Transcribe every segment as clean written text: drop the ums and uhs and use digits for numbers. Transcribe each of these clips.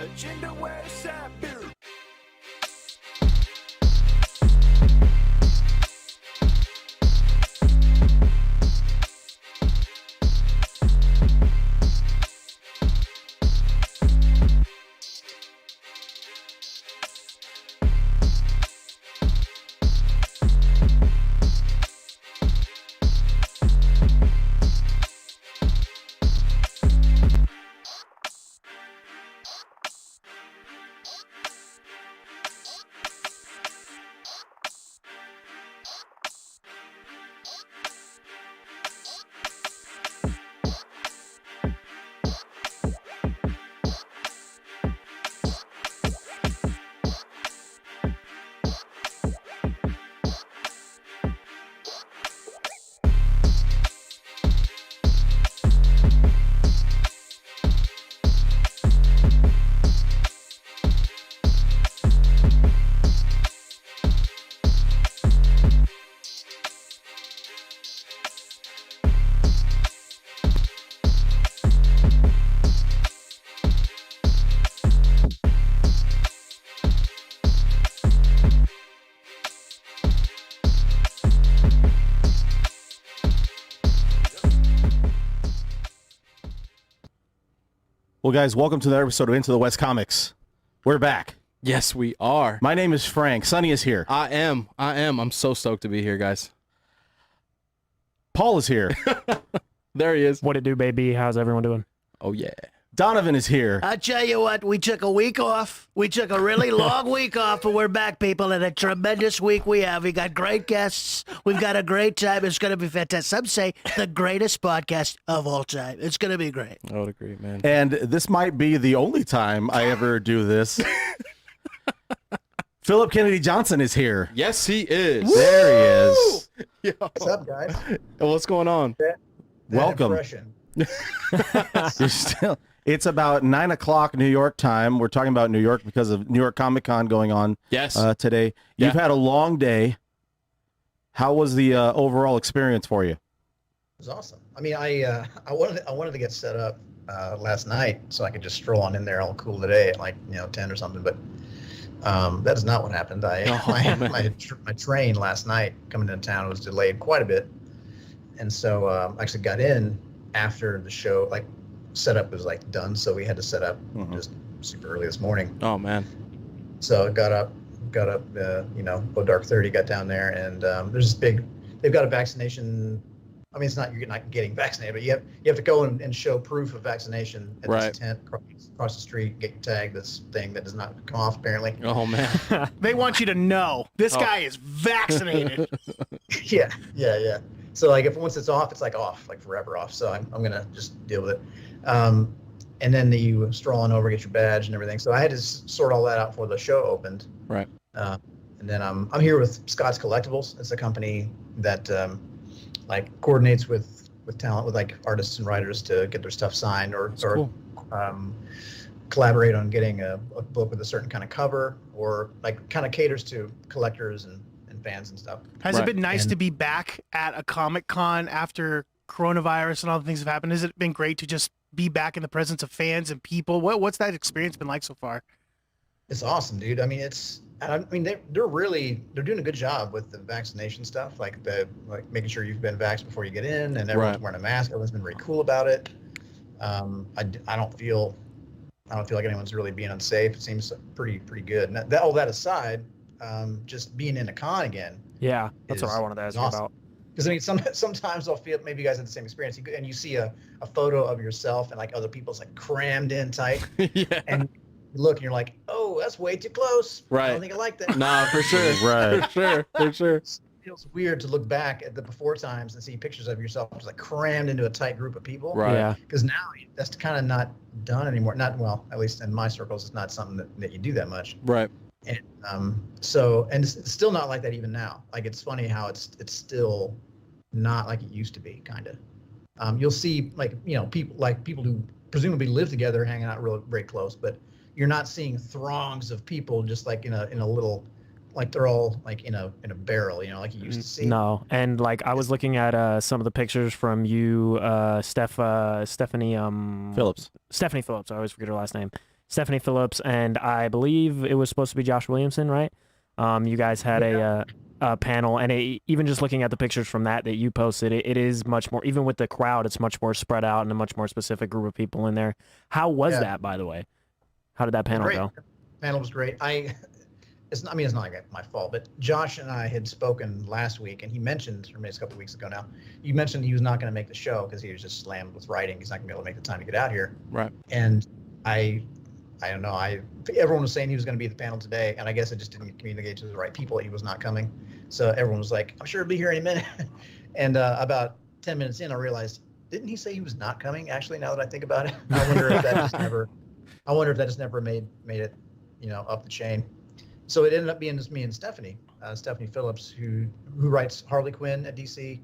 Agenda West Side Beer. Well, guys, welcome to another episode of Into the West Comics. We're back. Yes, we are. My name is Frank. Sonny is here. I am. I'm so stoked to be here, guys. Paul is here. There he is. What it do, baby? How's everyone doing? Oh, yeah. Donovan is here. I tell you what, we took a week off. We took a really long week off, but we're back, people, and a tremendous week we have. We got great guests. We've got a great time. It's going to be fantastic. Some say the greatest podcast of all time. It's going to be great. I would agree, man. And this might be the only time I ever do this. Phillip Kennedy Johnson is here. Yes, he is. There he is. Yo. What's up, guys? What's going on? Welcome. Impression. You're still. It's about 9 o'clock New York time. We're talking about New York because of New York Comic Con going on Yes. today. You've had a long day. How was the overall experience for you? It was awesome. I mean, I wanted to get set up last night so I could just stroll on in there all cool today at like 10 or something. But that is not what happened. My train last night coming into town was delayed quite a bit, and so I actually got in after the show. Like, setup was like done, so we had to set up just super early this morning. Oh, man. So I got up, about dark 30, got down there, and there's this they've got a vaccination. I mean, you're not getting vaccinated, but you have to go and show proof of vaccination at this tent across the street, get tagged, this thing that does not come off, apparently. Oh, man. They want you to know this guy is vaccinated. Yeah. So like once it's off, it's like off, like forever off. So I'm gonna just deal with it. And then you stroll on over, get your badge and everything. So I had to sort all that out before the show opened. Right. And then I'm here with Scott's Collectibles. It's a company that like coordinates with talent, with like artists and writers to get their stuff signed or Cool. Collaborate on getting a book with a certain kind of cover, or like kind of caters to collectors and fans and stuff. Has it been nice to be back at a Comic Con after coronavirus and all the things have happened? Has it been great to just be back in the presence of fans and people? What's that experience been like so far? It's awesome, dude. I mean, they're doing a good job with the vaccination stuff, like making sure you've been vaxxed before you get in, and everyone's wearing a mask. Everyone's been very cool about it. I don't feel like anyone's really being unsafe. It seems pretty good. And all that aside, just being in a con again. Yeah, that's what I wanted to ask you about. Because I mean, sometimes I'll feel, maybe you guys had the same experience, and you see a photo of yourself and like other people's like crammed in tight, Yeah. and you look and you're like, oh, that's way too close. Right. I don't think I like that. Nah, for sure. Right. For sure. It feels weird to look back at the before times and see pictures of yourself just like crammed into a tight group of people. Right. Yeah. Because now that's kind of not done anymore. At least in my circles, it's not something that you do that much. Right. And it's still not like that even now. Like, it's funny how it's still not like it used to be, kind of. You'll see people who presumably live together hanging out very close, but you're not seeing throngs of people just like in a little, like they're all like in a barrel, like you used to see. No, and like I was looking at some of the pictures from you, Stephanie Phillips. Stephanie Phillips. I always forget her last name. Stephanie Phillips, and I believe it was supposed to be Josh Williamson, right? You guys had a panel, and even just looking at the pictures from that you posted, it is much more, even with the crowd, it's much more spread out and a much more specific group of people in there. How was that, by the way? How did that panel go? Panel was great. It's not like my fault, but Josh and I had spoken last week, and he mentioned, or maybe it's a couple of weeks ago now, you mentioned he was not going to make the show because he was just slammed with writing. He's not going to be able to make the time to get out here. Right. And I don't know. Everyone was saying he was going to be at the panel today, and I guess it just didn't communicate to the right people that he was not coming. So everyone was like, "I'm sure he'll be here any minute." And about 10 minutes in, I realized, didn't he say he was not coming? Actually, now that I think about it, I wonder if that just never made it, up the chain. So it ended up being just me and Stephanie Phillips, who writes Harley Quinn at DC,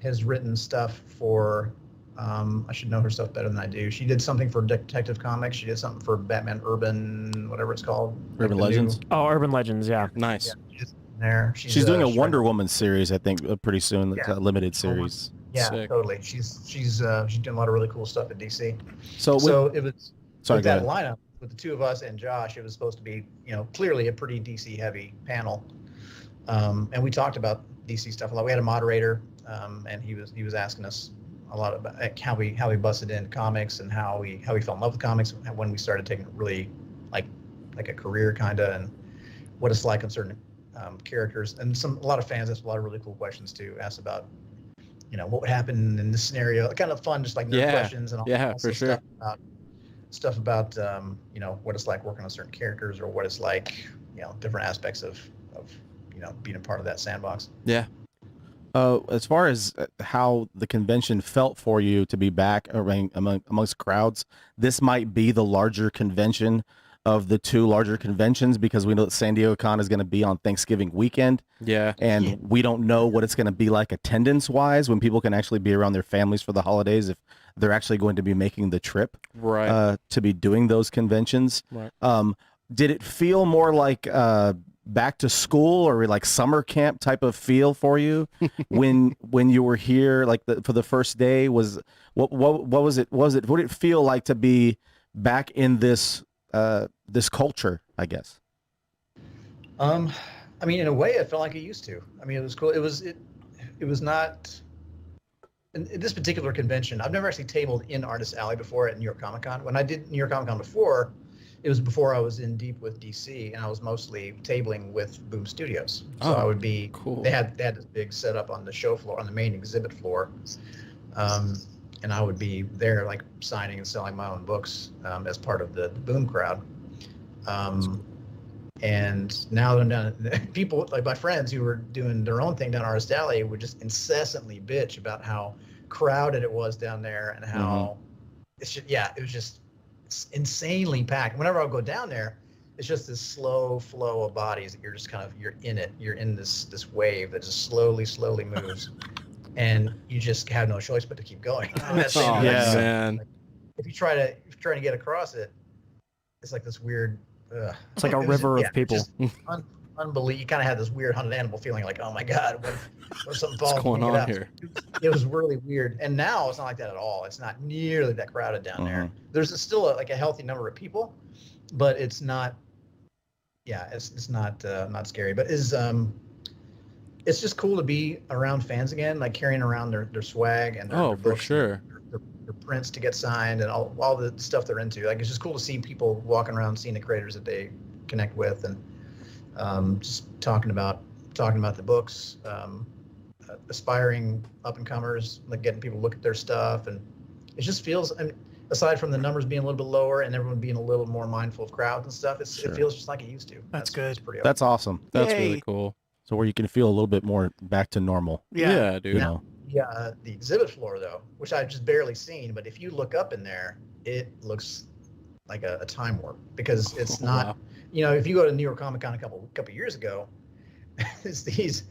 has written stuff for, I should know her stuff better than I do. She did something for Detective Comics. She did something for Batman Urban, whatever it's called. Urban Legends. Oh, Urban Legends, yeah. Nice. Yeah, she's there. She's doing a Wonder Woman series, I think, pretty soon. It's a limited series. Yeah, Sick. totally. She's doing a lot of really cool stuff at DC. So It was with that lineup with the two of us and Josh. It was supposed to be, clearly a pretty DC heavy panel, and we talked about DC stuff a lot. We had a moderator, and he was asking us a lot about how we busted into comics and how we fell in love with comics and when we started taking it really like a career kinda, and what it's like on certain characters. And a lot of fans asked a lot of really cool questions too. Asked about what would happen in this scenario. Kind of fun, just like nerd questions and all for sure. Stuff about what it's like working on certain characters, or what it's like, different aspects of being a part of that sandbox. Yeah. As far as how the convention felt for you to be back amongst crowds, this might be the larger convention of the two larger conventions, because we know that San Diego Con is going to be on Thanksgiving weekend. Yeah. And we don't know what it's going to be like attendance wise, when people can actually be around their families for the holidays, if they're actually going to be making the trip to be doing those conventions. Right. Did it feel more like back to school or like summer camp type of feel for you when you were here, like for the first day? What was it? What did it feel like to be back in this culture, I guess? I mean, in a way, it felt like it used to. I mean, it was cool. It was not. In this particular convention, I've never actually tabled in Artist Alley before at New York Comic Con. When I did New York Comic Con before, it was before I was in deep with DC, and I was mostly tabling with Boom Studios. So I would be cool. They had this big setup on the show floor, on the main exhibit floor, and I would be there like signing and selling my own books as part of the Boom crowd. And now that I'm down, people like my friends who were doing their own thing down Artist Alley would just incessantly bitch about how crowded it was down there, and how it was just insanely packed. Whenever I would go down there, it's just this slow flow of bodies that you're just you're in this wave that just slowly moves, and you just have no choice but to keep going. Man. Like, if you're trying to get across it, it's like this weird. It's like a river of people. Unbelievable. You kind of had this weird hunted animal feeling, like, oh my God, what if something falls? What's going on here? It was really weird. And now it's not like that at all. It's not nearly that crowded down there. There's still a healthy number of people, but it's not. Yeah, it's not scary. But it's just cool to be around fans again, like carrying around their swag and their for books, sure. Their prints to get signed, and all the stuff they're into. Like, it's just cool to see people walking around, seeing the creators that they connect with, and just talking about the books, aspiring up and comers, like getting people to look at their stuff. And it just feels, I mean, aside from the numbers being a little bit lower and everyone being a little more mindful of crowds and stuff, it feels just like it used to. That's good. Pretty awesome. That's awesome. That's Yay. really cool. So where you can feel a little bit more back to normal. Yeah, dude. You know? Yeah, the exhibit floor though, which I've just barely seen, but if you look up in there, it looks like a time warp, because it's not. Wow. If you go to New York Comic Con a couple years ago, it's these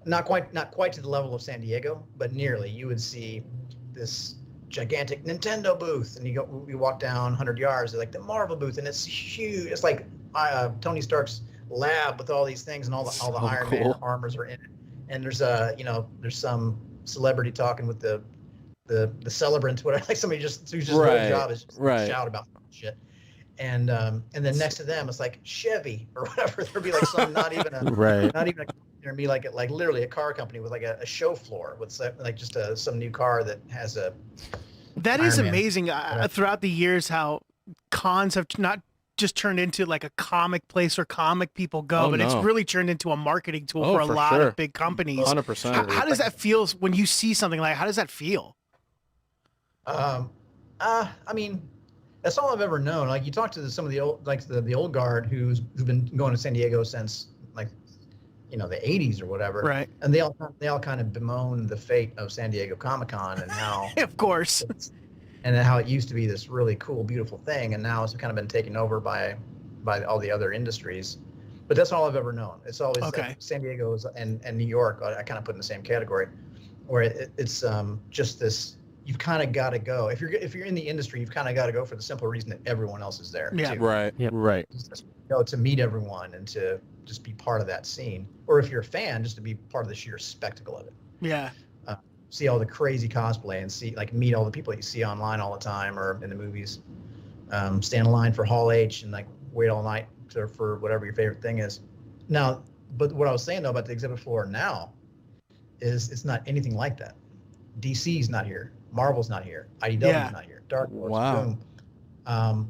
not quite to the level of San Diego, but nearly. You would see this gigantic Nintendo booth, and you walk down 100 yards, like the Marvel booth, and it's huge. It's like Tony Stark's lab with all these things, and all the Iron Man armors are in it. And there's there's some celebrity talking with the celebrant, whatever, like somebody whose whole job is just to shout about shit. then next to them it's like Chevy or whatever. There'd be like some not even a Right. not even a, there'd be like literally a car company with like a show floor with like just some new car that has a. That is Iron Man. amazing. Throughout the years, how cons have not just turned into like a comic place where comic people go, Oh, but it's no. really turned into a marketing tool Oh, for a for lot sure. of big companies. 100%. How does that feel when you see something like? How does that feel? I mean, that's all I've ever known. Like you talk to some of the old, like the old guard who've been going to San Diego since like, the 80s or whatever. Right. And they all kind of bemoan the fate of San Diego Comic-Con and how Of course. and how it used to be this really cool, beautiful thing, and now it's kind of been taken over by all the other industries. But that's all I've ever known. It's always Okay. San Diego and New York. I kind of put in the same category, where it's just this. You've kind of got to go if you're in the industry. You've kind of got to go for the simple reason that everyone else is there. Yeah. Too. Right. Right. Just, to meet everyone and to just be part of that scene, or if you're a fan, just to be part of the sheer spectacle of it. Yeah. See all the crazy cosplay and meet all the people that you see online all the time or in the movies. Stand in line for Hall H and like wait all night for whatever your favorite thing is. Now, but what I was saying though about the exhibit floor now is it's not anything like that. DC's not here. Marvel's not here. IDW's not here. Dark Horse. Wow. Boom.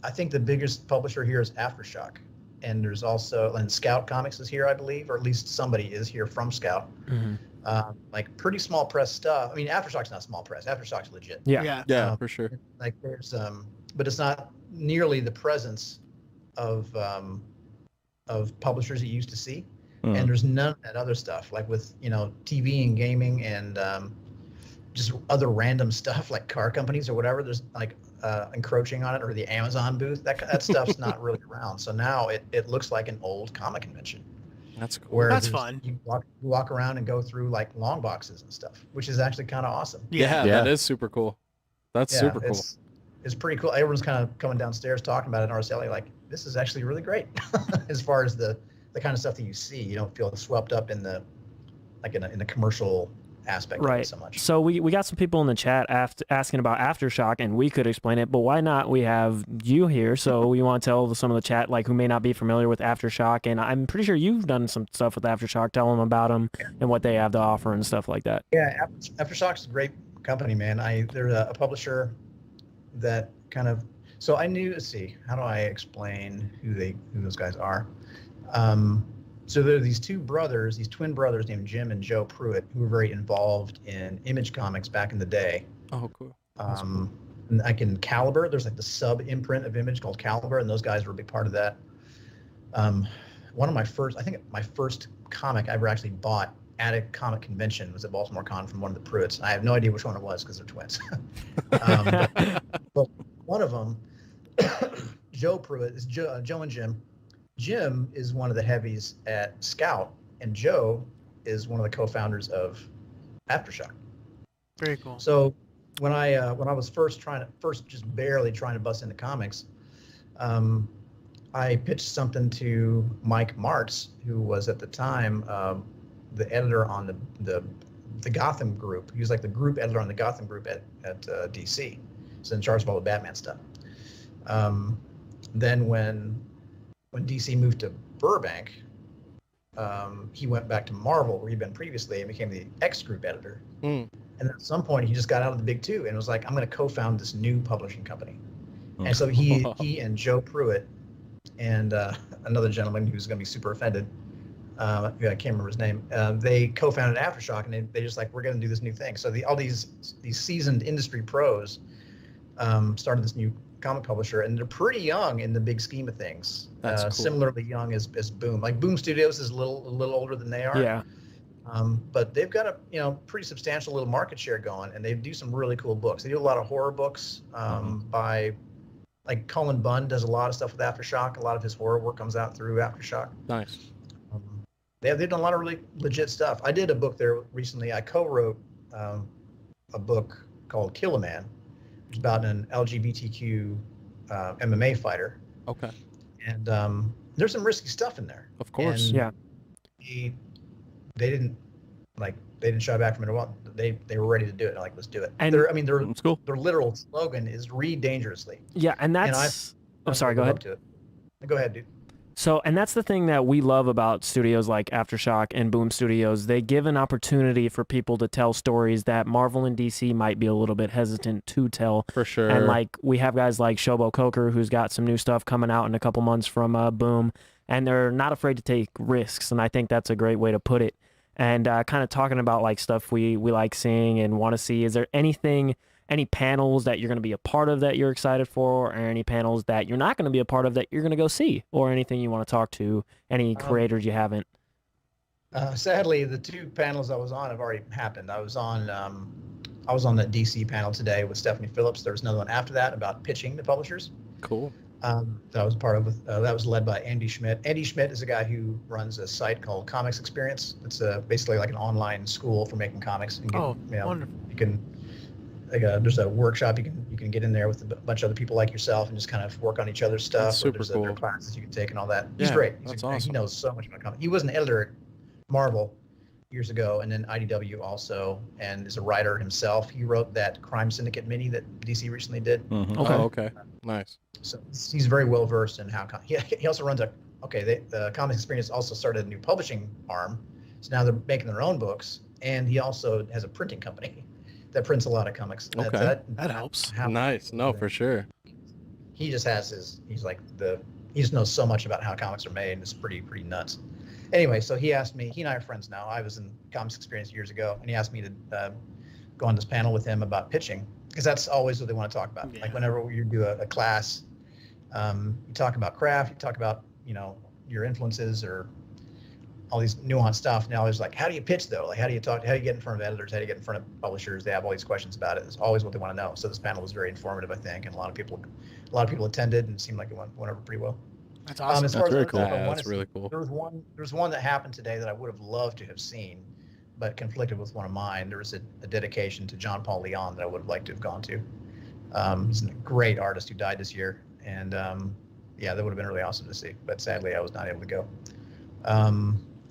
I think the biggest publisher here is Aftershock. And there's also, and Scout Comics is here, I believe, or at least somebody is here from Scout. Like pretty small press stuff. I mean, Aftershock's not small press. Aftershock's legit. Yeah. Yeah. Yeah, for sure. Like there's, but it's not nearly the presence of publishers you used to see. And there's none of that other stuff, like with, TV and gaming and just other random stuff like car companies or whatever. There's like encroaching on it, or the Amazon booth. That stuff's not really around. So now it looks like an old comic convention. That's cool. Where That's there's- fun. You walk around and go through like long boxes and stuff, which is actually kind of awesome. Yeah, Yeah. that is super cool. That's Yeah, super cool. It's pretty cool. Everyone's kind of coming downstairs talking about it in RSLA, like this is actually really great as far as the kind of stuff that you see. You don't feel swept up in the in the commercial aspect of it Right. so much. So we got some people in the chat asking about Aftershock, and we could explain it, but why not? We have you here, so we want to tell some of the chat like who may not be familiar with Aftershock, and I'm pretty sure you've done some stuff with Aftershock. Tell them about them and what they have to offer and stuff like that. Yeah, Aftershock's a great company, man. They're a publisher that kind of. So I knew. Let's see, how do I explain who those guys are? So there are these twin brothers named Jim and Joe Pruitt, who were very involved in Image Comics back in the day. Oh, cool. And like in Caliber, there's like the sub imprint of Image called Caliber, and those guys were a big part of that. One of my first comic I ever actually bought at a comic convention was at Baltimore Con from one of the Pruitts. I have no idea which one it was because they're twins. But one of them, Joe Pruitt, is Joe and Jim. Jim is one of the heavies at Scout, and Joe is one of the co-founders of Aftershock. Very cool. So when I was first just barely trying to bust into comics, I pitched something to Mike Martz, who was at the time the editor on the Gotham group. He was like the group editor on the Gotham group at DC. He's in charge of all the Batman stuff. Then when DC moved to Burbank, he went back to Marvel, where he'd been previously, and became the X Group editor. And at some point, he just got out of the big two and was like, "I'm going to co-found this new publishing company." And so he and Joe Pruitt and another gentleman who's going to be super offended, I can't remember his name. They co-founded Aftershock, and they just like, we're going to do this new thing. So all these seasoned industry pros started this new comic publisher, and they're pretty young in the big scheme of things. That's cool. Similarly young as Boom. Like Boom Studios is a little older than they are. Yeah. But they've got a pretty substantial little market share going, and they do some really cool books. They do a lot of horror books by, like Cullen Bunn does a lot of stuff with Aftershock. A lot of his horror work comes out through Aftershock. Nice. They've done a lot of really legit stuff. I did a book there recently. I co-wrote a book called Kill a Man, which is about an LGBTQ MMA fighter. Okay. And there's some risky stuff in there. Of course. And Yeah. They didn't shy back from it at all. They were ready to do it. Let's do it. And- Their It's cool. literal slogan is "Read dangerously." Yeah, and And that's Oh, sorry, go ahead. Go ahead, dude. So, and that's the thing that we love about studios like Aftershock and Boom Studios. They give an opportunity for people to tell stories that Marvel and DC might be a little bit hesitant to tell. For sure. And like we have guys like Shobo Coker, who's got some new stuff coming out in a couple months from Boom, and they're not afraid to take risks. And I think that's a great way to put it. And kind of talking about like stuff we like seeing and want to see. Is there any panels that you're going to be a part of that you're excited for, or any panels that you're not going to be a part of that you're going to go see, or anything you want to talk to, any creators you haven't? Sadly, the 2 panels I was on have already happened. I was on the DC panel today with Stephanie Phillips. There was another one after that about pitching to publishers. Cool. That I was part of. That was led by Andy Schmidt. Andy Schmidt is a guy who runs a site called Comics Experience. It's basically like an online school for making comics. Wonderful. You can there's a workshop you can get in there with a bunch of other people like yourself and just kind of work on each other's stuff. That's super there's cool. There are classes you can take and all that. He's Yeah, great. that's He awesome. knows so much about comics. He was an editor at Marvel years ago, and then IDW also, and is a writer himself. He wrote that Crime Syndicate mini that DC recently did. Mhm. Oh, okay. Nice. So he's very well versed in how he also runs the Comics Experience also started a new publishing arm, so now they're making their own books, and he also has a printing company that prints a lot of comics. Okay. That helps. Nice. No, for sure. He just has he just knows so much about how comics are made. It's pretty nuts. Anyway, so he asked me, he and I are friends now. I was in Comics Experience years ago, and he asked me to go on this panel with him about pitching, because that's always what they want to talk about. Yeah. Like whenever you do a class, you talk about craft, you talk about, your influences or all these nuanced stuff. Now there's like, how do you pitch though? Like, how do you get in front of editors? How do you get in front of publishers? They have all these questions about it. It's always what they want to know. So this panel was very informative, I think, and a lot of people attended, and it seemed like it went over pretty well. That's awesome. As far That's as very other cool. stuff I Yeah, wanna that's see, really cool. There was one that happened today that I would have loved to have seen, but conflicted with one of mine. There was a dedication to John Paul Leon that I would have liked to have gone to. He's a great artist who died this year, and that would have been really awesome to see. But sadly, I was not able to go.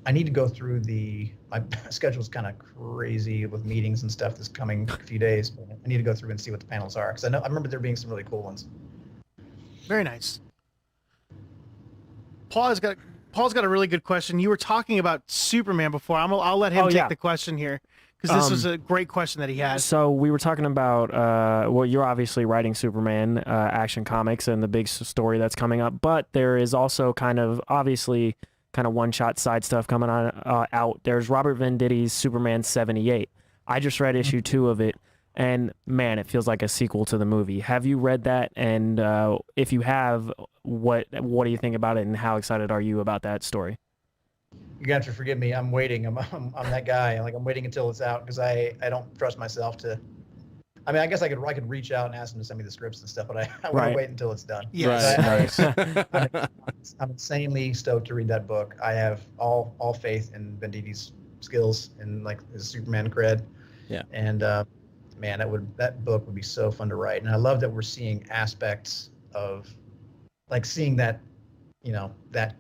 I need to go through my schedule's kind of crazy with meetings and stuff this coming few days. But I need to go through and see what the panels are, because I remember there being some really cool ones. Very nice. Paul's got a really good question. You were talking about Superman before. I'll let him take the question here, because this was a great question that he has. So we were talking about, you're obviously writing Superman Action Comics and the big story that's coming up, but there is also kind of one-shot side stuff coming on out. There's Robert Venditti's Superman 78. I just read issue 2 of it, and man, it feels like a sequel to the movie. Have you read that? And if you have, what do you think about it, and how excited are you about that story? You're gonna have to forgive me. I'm waiting. I'm that guy. Like, I'm waiting until it's out, because I don't trust myself to. I mean, I guess I could reach out and ask them to send me the scripts and stuff, but I want Right. to wait until it's done. Yes. Right. I'm insanely stoked to read that book. I have all faith in Venditti's skills and like his Superman cred. Yeah. And man, that book would be so fun to write. And I love that we're seeing aspects of, like, seeing that, that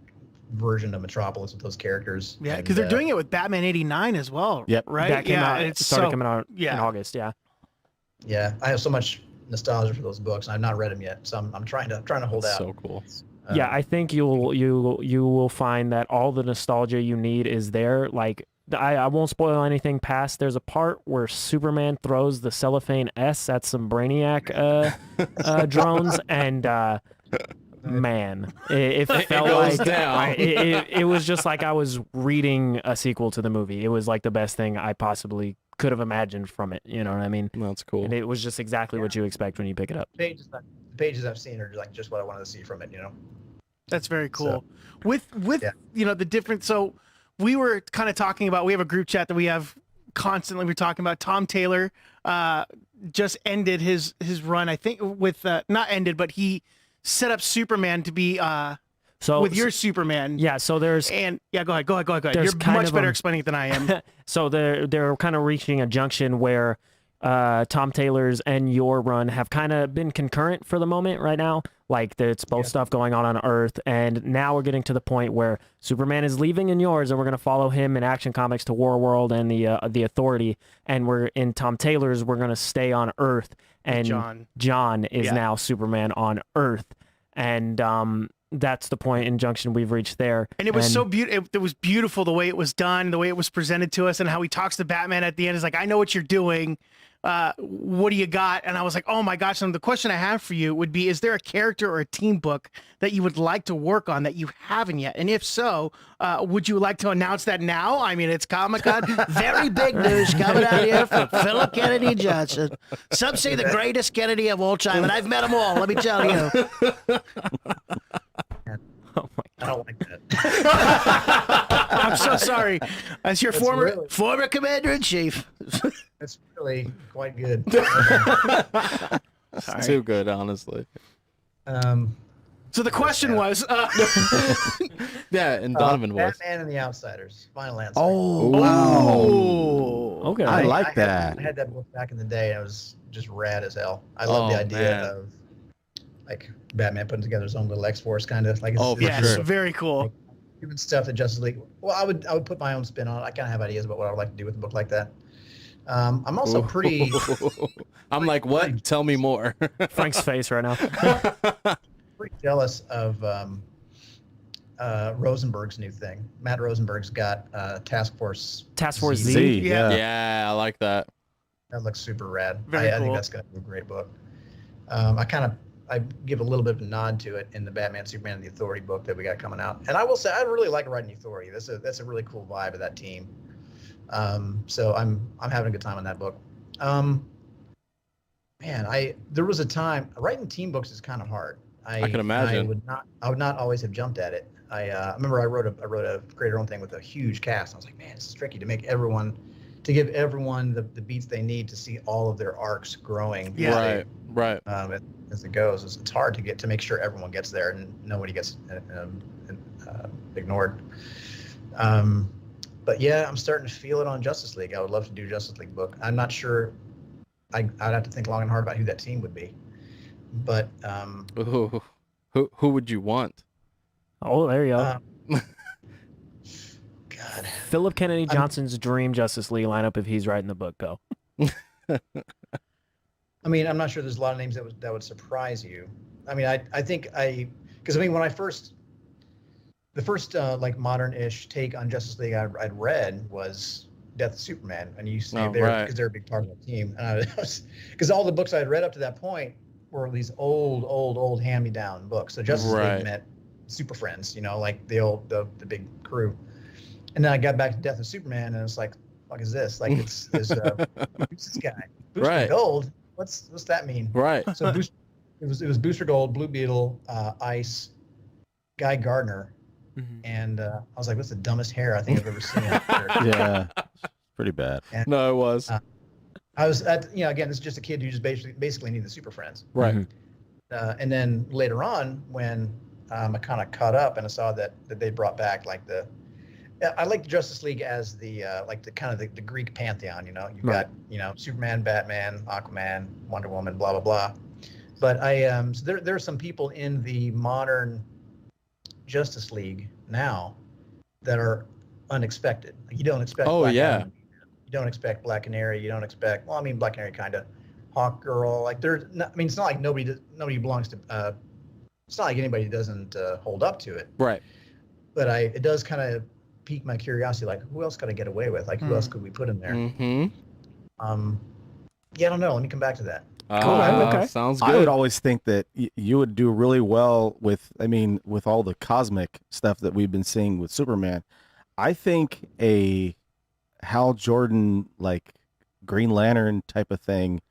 version of Metropolis with those characters. Yeah, And, because they're doing it with Batman '89 as well. Yep. Right. That came out. It's It started so, coming out in yeah. August. Yeah. Yeah, I have so much nostalgia for those books, and I've not read them yet, so I'm trying to hold out. So cool. Yeah, I think you will find that all the nostalgia you need is there. Like, I won't spoil anything past. There's a part where Superman throws the cellophane S at some Brainiac drones, and man, it felt goes like down. it was just like I was reading a sequel to the movie. It was like the best thing I possibly could have imagined from it. You know what I mean? That's cool. And it was just exactly what you expect when you pick it up. The pages I've seen are like just what I wanted to see from it. That's very cool. So, With yeah. The different. So we were kind of talking about. We have a group chat that we have constantly. We're talking about Tom Taylor. Just ended his run. I think with not ended, but he set up Superman to be with your Superman. Yeah. So there's And go ahead. There's You're kind much of better a- explaining it than I am. So they're kind of reaching a junction where Tom Taylor's and your run have kind of been concurrent for the moment right now. Like, it's both stuff going on Earth, and now we're getting to the point where Superman is leaving in yours, and we're going to follow him in Action Comics to War World and the Authority, and we're in Tom Taylor's. We're going to stay on Earth, and John. John is Yeah. now Superman on Earth. and that's the point in Junction we've reached there. And it was so beautiful. It was beautiful the way it was done, the way it was presented to us, and how he talks to Batman at the end. Is like, I know what you're doing. What do you got? And I was like, oh my gosh. And the question I have for you would be, is there a character or a team book that you would like to work on that you haven't yet? And if so, would you like to announce that now? I mean, it's Comic-Con. Very big news coming out here from Phillip Kennedy Johnson. Some say the greatest Kennedy of all time, and I've met them all, let me tell you. I don't like that. I'm so sorry. As your Former Commander-in-Chief. It's really quite good. It's too good, honestly. So the question was, Yeah, and Donovan was. Batman and the Outsiders. Final answer. Oh, wow. okay. I like that. I had that book back in the day, and it was just rad as hell. I love the idea of like Batman putting together his own little X-Force, kind of like. Oh, for yes, sure. very cool. Like, doing stuff that Justice League. Well, I would put my own spin on it. I kind of have ideas about what I would like to do with a book like that. I'm also pretty. I'm like, what? Tell me more. Frank's face right now. Pretty jealous of Rosenberg's new thing. Matt Rosenberg's got Task Force Z. Z. Yeah. Yeah, I like that. That looks super rad. Very I think cool. that's going to be a great book. I give a little bit of a nod to it in the Batman, Superman, and the Authority book that we got coming out. And I will say, I really like writing Authority. That's a really cool vibe of that team. So I'm having a good time on that book. There was a time writing team books is kind of hard. I can imagine. I would not always have jumped at it. I remember I wrote a create our own thing with a huge cast. I was like, man, this is tricky to give everyone the beats they need to see all of their arcs growing. Yeah. Right. As it goes, it's hard to make sure everyone gets there and nobody gets ignored. But yeah, I'm starting to feel it on Justice League. I would love to do a Justice League book. I'm not sure. I'd have to think long and hard about who that team would be. But Ooh, who would you want? Oh, there you go. God, Phillip Kennedy Johnson's dream Justice League lineup if he's writing the book, go. I mean, I'm not sure there's a lot of names that would surprise you. I mean, I think because when I first, the first like modern-ish take on Justice League I'd read was Death of Superman, and you see because they're a big part of the team, and because all the books I had read up to that point were these old hand-me-down books. So Justice League meant Super Friends, like the big crew. And then I got back to Death of Superman, and it's like, fuck is this? Like it's who's this guy? Booster Gold. What's that mean? Right. So it was Booster Gold, Blue Beetle, Ice, Guy Gardner, and I was like, "What's the dumbest hair I think I've ever seen?" Yeah, pretty bad. And, No, it was. I was again, this is just a kid who just basically needed the Super Friends. Right. And then later on, when I kind of caught up and I saw that they brought back like I like the Justice League as the kind of the Greek pantheon. You've got Superman, Batman, Aquaman, Wonder Woman, blah blah blah. But so there are some people in the modern Justice League now that are unexpected. Like, you don't expect. Oh, yeah. Adam. You don't expect Black Canary. You don't expect. Well, I mean, Black Canary kind of. Hawk Girl. Like it's not like nobody belongs to. It's not like anybody doesn't hold up to it. Right. But it does kind of pique my curiosity. Like, who else could I get away with? Like, who else could we put in there? Mm-hmm. Yeah, I don't know. Let me come back to that. Okay. Sounds good. I would always think that you would do really well with all the cosmic stuff that we've been seeing with Superman. I think a Hal Jordan like Green Lantern type of thing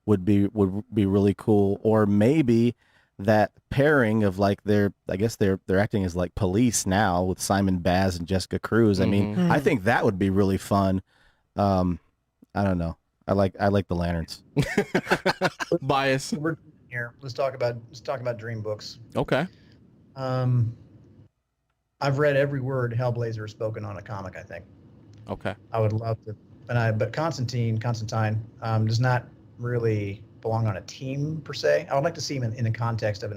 would be really cool, or maybe that pairing of like they're acting as like police now with Simon Baz and Jessica Cruz. I mean, I think that would be really fun. I don't know. I like the Lanterns. Bias. We're here. Let's talk about dream books. Okay. I've read every word Hellblazer has spoken on a comic, I think. Okay. I would love to, but Constantine does not really belong on a team per se. I would like to see him in the context of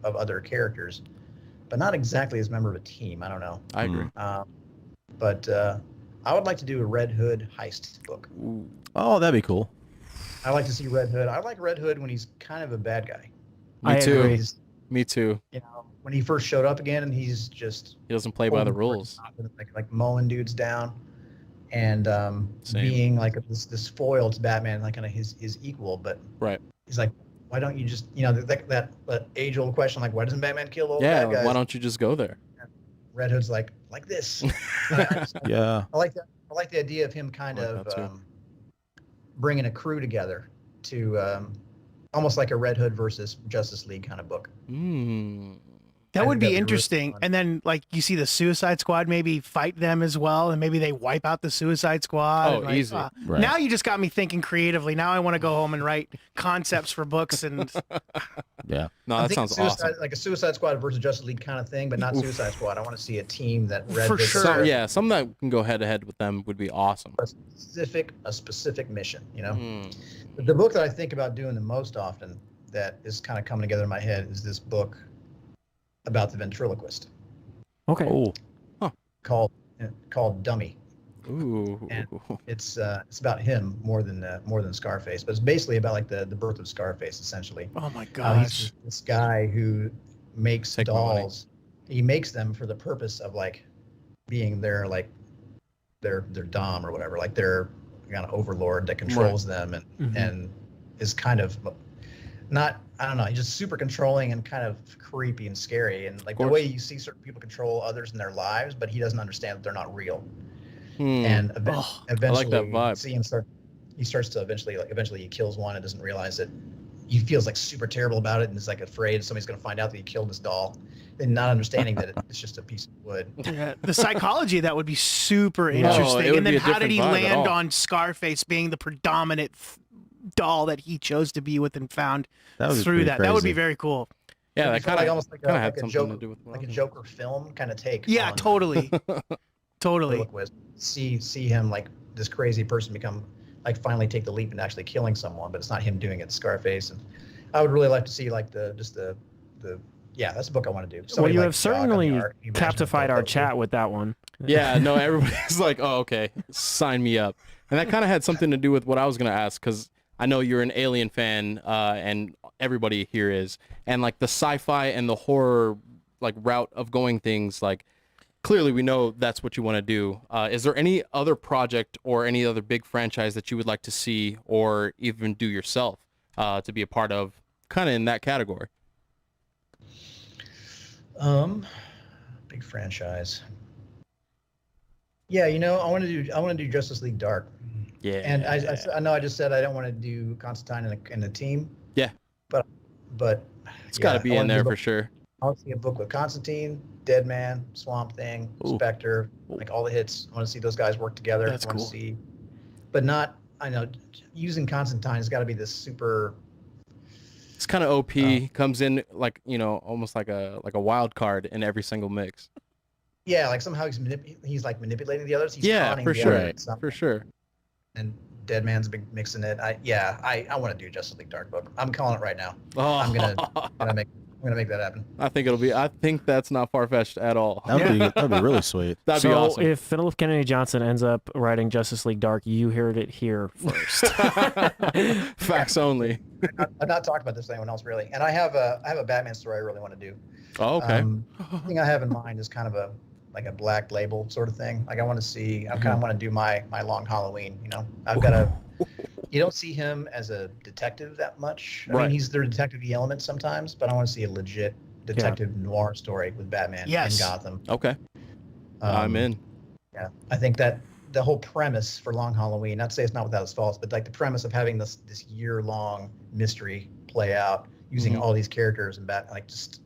other characters, but not exactly as a member of a team. I don't know. I agree. But I would like to do a Red Hood heist book. Ooh. Oh, that'd be cool. I like to see Red Hood. I like Red Hood when he's kind of a bad guy. Me too. Where he's Me too. You know, when he first showed up again, and he's just He doesn't play by the rules. like mowing dudes down, and Same. being like this foil to Batman, like kind of his equal. But Right. he's like, why don't you just, you know, that age old question, like, why doesn't Batman kill all the Yeah. bad guys? Why don't you just go there? Red Hood's like this. Yeah. I like that. I like the idea of him kind I like of that too. bringing a crew together to almost like a Red Hood versus Justice League kind of book. Mm. That I would think be that'd be really interesting. fun. And then like you see the Suicide Squad maybe fight them as well, and maybe they wipe out the Suicide Squad. Oh, and, like, easy. Right. Now you just got me thinking creatively. Now I want to go home and write concepts for books and Yeah. No, I'm that thinking sounds awesome. like a Suicide Squad versus Justice League kind of thing, but not Oof. Suicide Squad. I want to see a team that Red For Hood sure. So, yeah, something that can go head to head with them would be awesome. a specific mission. You know, Mm. the book that I think about doing the most often that is kind of coming together in my head is this book about the ventriloquist Okay. Oh, called Dummy. Ooh. And it's about him more than Scarface, but it's basically about like the birth of Scarface essentially. oh my How he's gosh. just this guy who makes Take my money. dolls. He makes them for the purpose of like being their dom or whatever, like their kind of overlord that controls them Mhm. and is kind of not, I don't know, he's just super controlling and kind of creepy and scary, and like the course. way you see certain people control others in their lives, but he doesn't understand that they're not real. Hmm. And Oh, eventually that vibe. see him he starts to eventually he kills one and doesn't realize it. He feels like super terrible about it and is like afraid somebody's going to find out that he killed his doll, and not understanding that it's just a piece of wood. yeah. The psychology of that would be super it interesting. would And then be a how did different he vibe at land all. on Scarface being the predominant doll that he chose to be with and found that would be through pretty that? That would be crazy. very cool. Yeah, It'd that be kind of almost like kind of a had something Joker, to do with what like I a was Joker film kind of take. Yeah, on totally. Totally. ventriloquist. See him like this crazy person become like finally take the leap and actually killing someone, but it's not him doing it. It's Scarface, and I would really like to see like the yeah, that's a book I want to do. Well, Somebody you like have Jog on the certainly Ark. Can you imagine captified if our that was chat with that one. Yeah, no, everybody's like, oh, okay, sign me up. And that kind of had something to do with what I was going to ask, because I know you're an Alien fan, and everybody here is. And like the sci-fi and the horror like route of going things, like clearly we know that's what you want to do. Is there any other project or any other big franchise that you would like to see or even do yourself to be a part of, kind of in that category? Big franchise. Yeah, you know, I want to do Justice League Dark. Yeah. And I know I just said I don't want to do Constantine in the team. Yeah. But It's got to yeah, be I in wanna do there a for book- sure. I want to see a book with Constantine, Deadman, Swamp Thing, Ooh. Spectre, like all the hits. I want to see those guys work together. That's I want cool. to see, but not. I know using Constantine has got to be this super. It's kind of OP, comes in like, you know, almost like a wild card in every single mix. Yeah, like somehow he's like manipulating the others. He's Yeah, conning for the sure. others somehow. For sure. And Deadman's a big mix in it. I want to do Justice League Dark book. I'm calling it right now. Oh, I'm gonna make that happen. I think that's not far-fetched at all. That'd be really sweet. That'd be So awesome. if Phillip Kennedy Johnson ends up writing Justice League Dark, you heard it here first. Facts only. I've not talked about this to anyone else really, and I have a Batman story I really want to do. Oh, okay. The thing I have in mind is kind of a black label sort of thing. Like I want to see, I kind of want to do my long Halloween. You know, I've got a. You don't see him as a detective that much. I Right. mean, he's their detective-y element sometimes, but I want to see a legit detective noir story with Batman Yes. in Gotham. Okay. I'm in. Yeah, I think that the whole premise for Long Halloween, not to say it's not without its faults, but like the premise of having this year-long mystery play out using Mhm. all these characters and like just,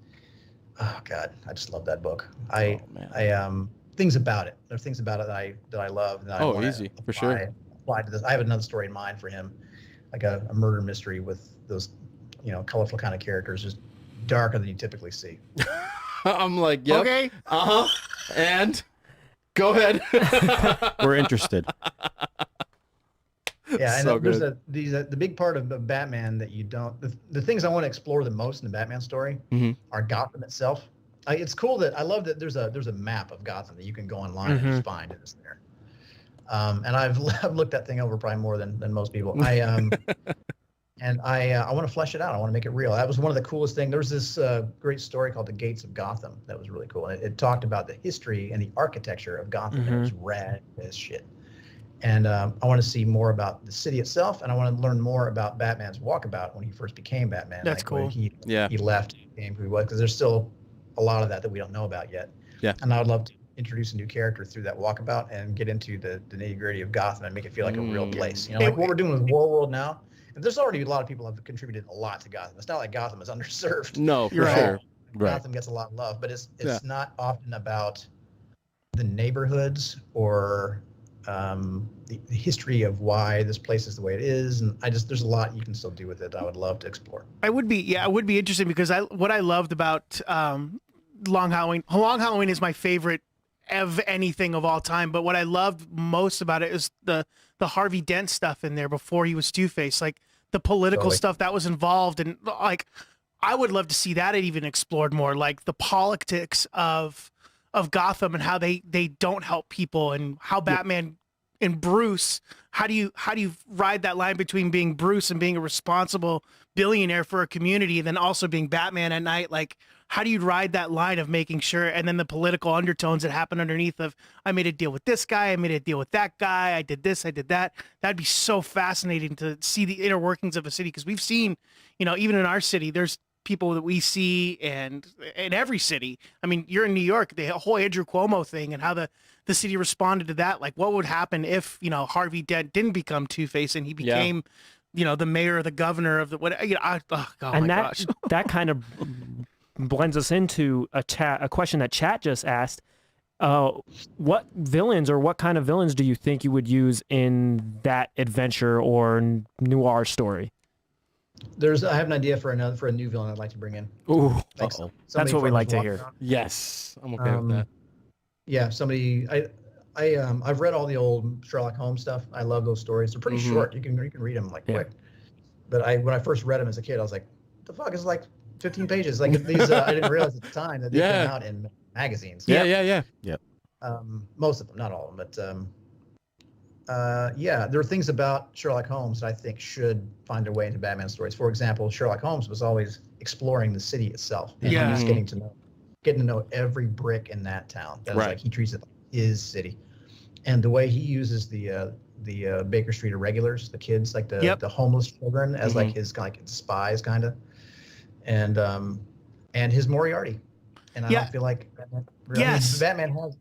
oh god, I just love that book. Oh, man. Things about it. There's things about it that I love. And that I Oh, wanna easy, for sure. Apply to this. I have another story in mind for him, like a murder mystery with those, you know, colorful kind of characters, just darker than you typically see. I'm like, yep. Okay. Uh-huh. And go ahead. We're interested. Yeah, and So there's good. the big part of Batman that you don't. The things I want to explore the most in the Batman story Mhm. are Gotham itself. It's cool that I love that there's a map of Gotham that you can go online and just find and it's there. And I've looked that thing over probably more than most people. And And I want to flesh it out. I want to make it real. That was one of the coolest things. There was this great story called The Gates of Gotham that was really cool. And it talked about the history and the architecture of Gotham. And it was rad as shit. And I want to see more about the city itself, and I want to learn more about Batman's walkabout when he first became Batman. That's like when cool. He left, became who he was, because there's still a lot of that we don't know about yet. Yeah. And I would love to introduce a new character through that walkabout and get into the nitty gritty of Gotham and make it feel like a real place. You know, like what we're doing with World now. And there's already a lot of people have contributed a lot to Gotham. It's not like Gotham is underserved. No, for Right. sure. Gotham gets a lot of love, but it's not often about the neighborhoods or the history of why this place is the way it is, and there's a lot you can still do with it. I would love to explore. It would be interesting because what I loved about Long Halloween. Long Halloween is my favorite of anything of all time. But what I loved most about it is the Harvey Dent stuff in there before he was Two-Face, like the political stuff that was involved, and like I would love to see that even explored more, like the politics of Gotham and how they don't help people, and how Batman and Bruce, how do you ride that line between being Bruce and being a responsible billionaire for a community, and then also being Batman at night? Like, how do you ride that line of making sure, and then the political undertones that happen underneath of, I made a deal with this guy, I made a deal with that guy, I did this, I did that. That'd be so fascinating to see the inner workings of a city, because we've seen, even in our city, there's people that we see, and in every city. I mean, you're in New York, the whole Andrew Cuomo thing and how the city responded to that. Like, what would happen if, Harvey Dent didn't become Two-Face and he became, the mayor or the governor of the, what, gosh. That kind of blends us into a question that chat just asked. What villains or what kind of villains do you think you would use in that adventure or noir story? I have an idea for a new villain I'd like to bring in. Ooh, that's what we like to hear. Yes, I'm okay with that. Yeah, somebody. I've read all the old Sherlock Holmes stuff. I love those stories. They're pretty short. You can read them quick. But when I first read them as a kid, I was like, "What the fuck is like 15 pages?" Like these. I didn't realize at the time that they came out in magazines. Yeah. Most of them, not all of them, but there are things about Sherlock Holmes that I think should find their way into Batman stories. For example, Sherlock Holmes was always exploring the city itself. And just getting to know every brick in that town. That was like he treats it like his city. And the way he uses the Baker Street irregulars, the kids, like the homeless children, as like his spies, kind of, and his Moriarty. And I don't feel like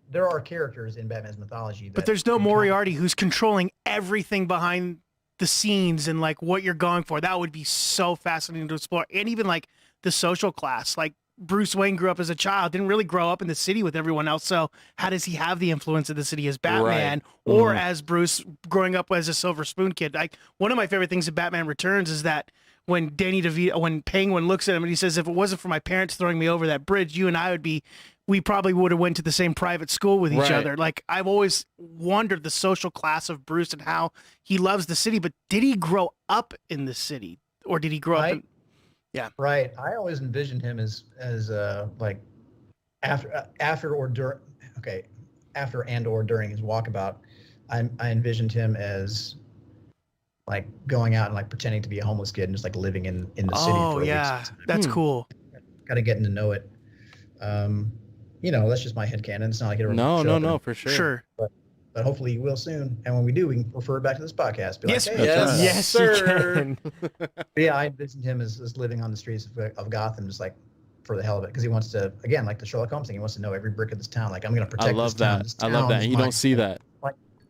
there are characters in Batman's mythology, but there's no Moriarty who's controlling everything behind the scenes and like what you're going for. That would be so fascinating to explore. And even like the social class, like Bruce Wayne grew up as a child, didn't really grow up in the city with everyone else. So how does he have the influence of the city as Batman or as Bruce growing up as a Silver Spoon kid? Like, one of my favorite things of Batman Returns is that when when Penguin looks at him and he says, if it wasn't for my parents throwing me over that bridge, you and I we probably would have went to the same private school with each other. Like, I've always wondered the social class of Bruce and how he loves the city, but did he grow up in the city, or did he grow up in... Yeah. Right. I always envisioned him as like after and or during his walkabout, I envisioned him as like going out and like pretending to be a homeless kid and just like living in the city. Oh yeah, that's cool. Kind of getting to know it. That's just my headcanon. It's not like it ever No, for sure. Sure. But hopefully you will soon. And when we do, we can refer back to this podcast. Be yes, like, hey, yes, sir. Yeah, I envisioned him as living on the streets of Gotham, just like for the hell of it, because he wants to, again, like the Sherlock Holmes thing, he wants to know every brick of this town. Like, I'm going to protect I love this town. that. This I love that. And you don't see that.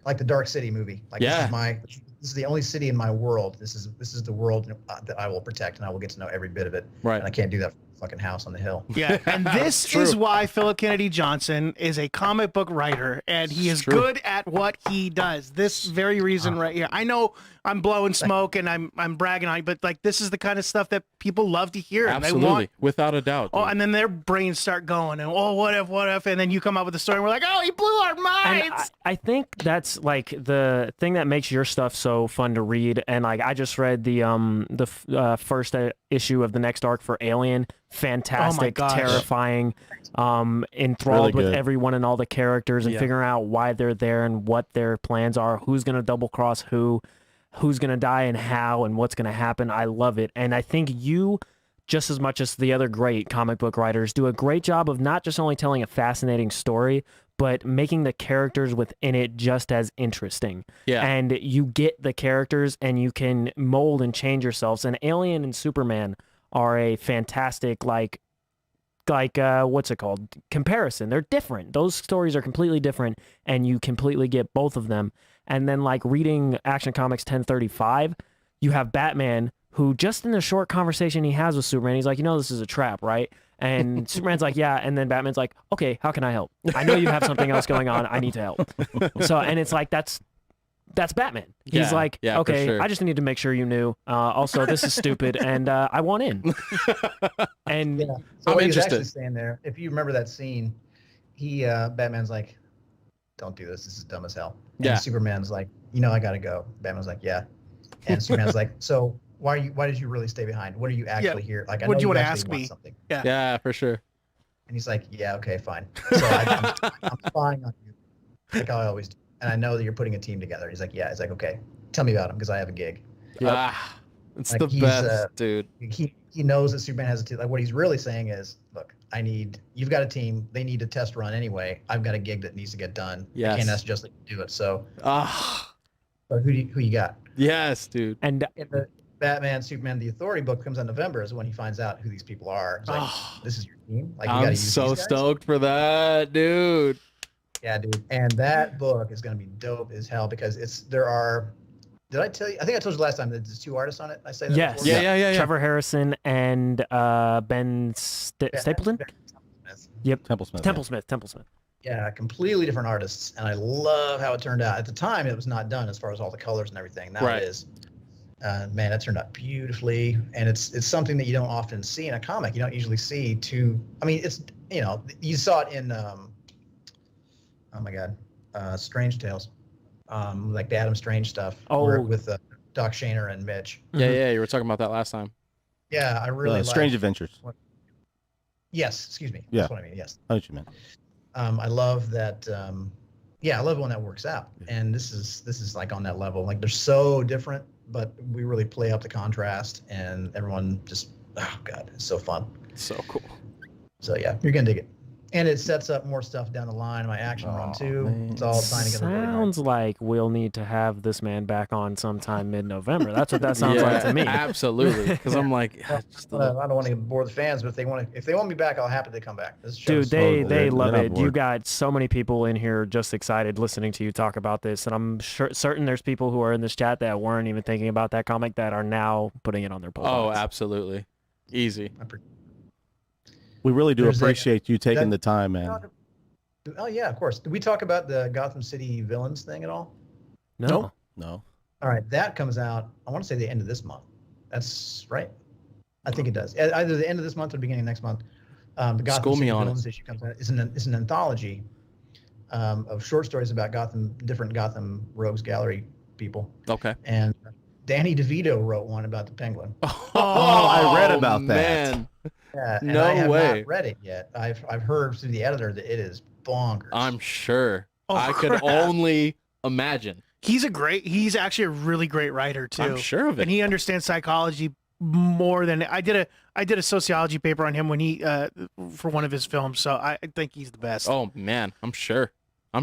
Like the Dark City movie. Like, this is the only city in my world. This is the world that I will protect, and I will get to know every bit of it. Right. And I can't do that from a fucking house on the hill. Yeah. And this is why Phillip Kennedy Johnson is a comic book writer, and he is good at what he does. This very reason right here. I know I'm blowing smoke and I'm bragging on you, but like, this is the kind of stuff that people love to hear. Absolutely. And they want, without a doubt. Oh, and then their brains start going, and what if, and then you come up with a story and we're like, oh, he blew our minds. And I think that's like the thing that makes your stuff so fun to read. And like, I just read the first issue of the next arc for Alien. Fantastic, terrifying, enthralled with everyone and all the characters, and figuring out why they're there and what their plans are, who's going to double cross who. who's going to die and how and what's going to happen. I love it. And I think you, just as much as the other great comic book writers, do a great job of not just only telling a fascinating story, but making the characters within it just as interesting. Yeah. And you get the characters and you can mold and change yourselves. And Alien and Superman are a fantastic, what's it called? Comparison. They're different. Those stories are completely different, and you completely get both of them. And then like reading Action Comics 1035, you have Batman who just in the short conversation he has with Superman, he's like, this is a trap, right? And Superman's like, yeah. And then Batman's like, okay, how can I help? I know you have something else going on. I need to help. So, and it's like, that's Batman. He's like, yeah, okay, for sure. I just need to make sure you knew. Also, this is stupid, and I want in. And Yeah. So I'm what he's interested. actually saying there, if you remember that scene, Batman's like, "Don't do this. This is dumb as hell." And Yeah. Superman's like, I gotta go. Batman's like, "Yeah," and Superman's like, "So why did you really stay behind? What are you actually here? Like, I What know do you wanna actually ask want me?" something." Yeah, for sure. And he's like, "Yeah, okay, fine. So I'm spying on you, like I always do. And I know that you're putting a team together." He's like, "Yeah." He's like, "Okay, tell me about him because I have a gig." Ah, it's Like, the he's, best, dude. He knows that Superman has a team. Like, what he's really saying is, look, you've got a team. They need a test run anyway. I've got a gig that needs to get done. I Yes. can't ask Justice to do it. So, Ah, who you got? yes, dude. and In the Batman, Superman, the Authority book comes out in November is when he finds out who these people are. It's like, Ah, this is your team. Like, we gotta I'm use so these guys? stoked for that, dude. Yeah, dude. And that book is going to be dope as hell because did I tell you? I think I told you last time that there's 2 artists on it. I say that yes, before? Yeah. Trevor Harrison and Ben Stapleton. Yep, Temple Smith. Temple Smith. Yeah, completely different artists, and I love how it turned out. At the time, it was not done as far as all the colors and everything. Now Right. it is. Man, that turned out beautifully, and it's something that you don't often see in a comic. You don't usually see two. I mean, it's you saw it in oh my God, Strange Tales, like the Adam Strange stuff. Oh. With Doc Shaner and Mitch. Yeah, you were talking about that last time. Yeah, I really like. Strange Adventures. Yes, excuse me. Yeah. That's what I mean. Yes. I know what you meant. I love that. I love when that works out. And this is like on that level. Like they're so different, but we really play up the contrast, and everyone just, oh God, it's so fun. So cool. So yeah, you're gonna dig it. And it sets up more stuff down the line. My action run too. man. It's all tying together. really nice. Sounds like we'll need to have this man back on sometime mid-November. That's what that sounds like to me. Absolutely. Because I'm like, just I don't want to bore the fans, but if they want me back, I'll happily come back. This Dude, show's they they're love not it. You bored. got so many people in here just excited listening to you talk about this, and I'm certain there's people who are in this chat that weren't even thinking about that comic that are now putting it on their poll. oh, box. absolutely. Easy. We really do There's appreciate you taking that- the time, man. Oh yeah, of course. Did we talk about the Gotham City villains thing at all? No. No. All right, that comes out. I want to say the end of this month. That's right. I think it does. Either the end of this month or the beginning of next month. The Gotham School me City on it. villains issue comes out. It's an anthology of short stories about different Gotham Rogues Gallery people. Okay. And Danny DeVito wrote one about the Penguin. Oh, I read about that. Man, Yeah, and No I have way. not read it yet. I've heard through the editor that it is bonkers. I'm sure. Oh, I could crap. only imagine. He's actually a really great writer too. I'm sure of it. And he understands psychology more than I did a sociology paper on him when he for one of his films. So I think he's the best. Oh man, I'm sure. I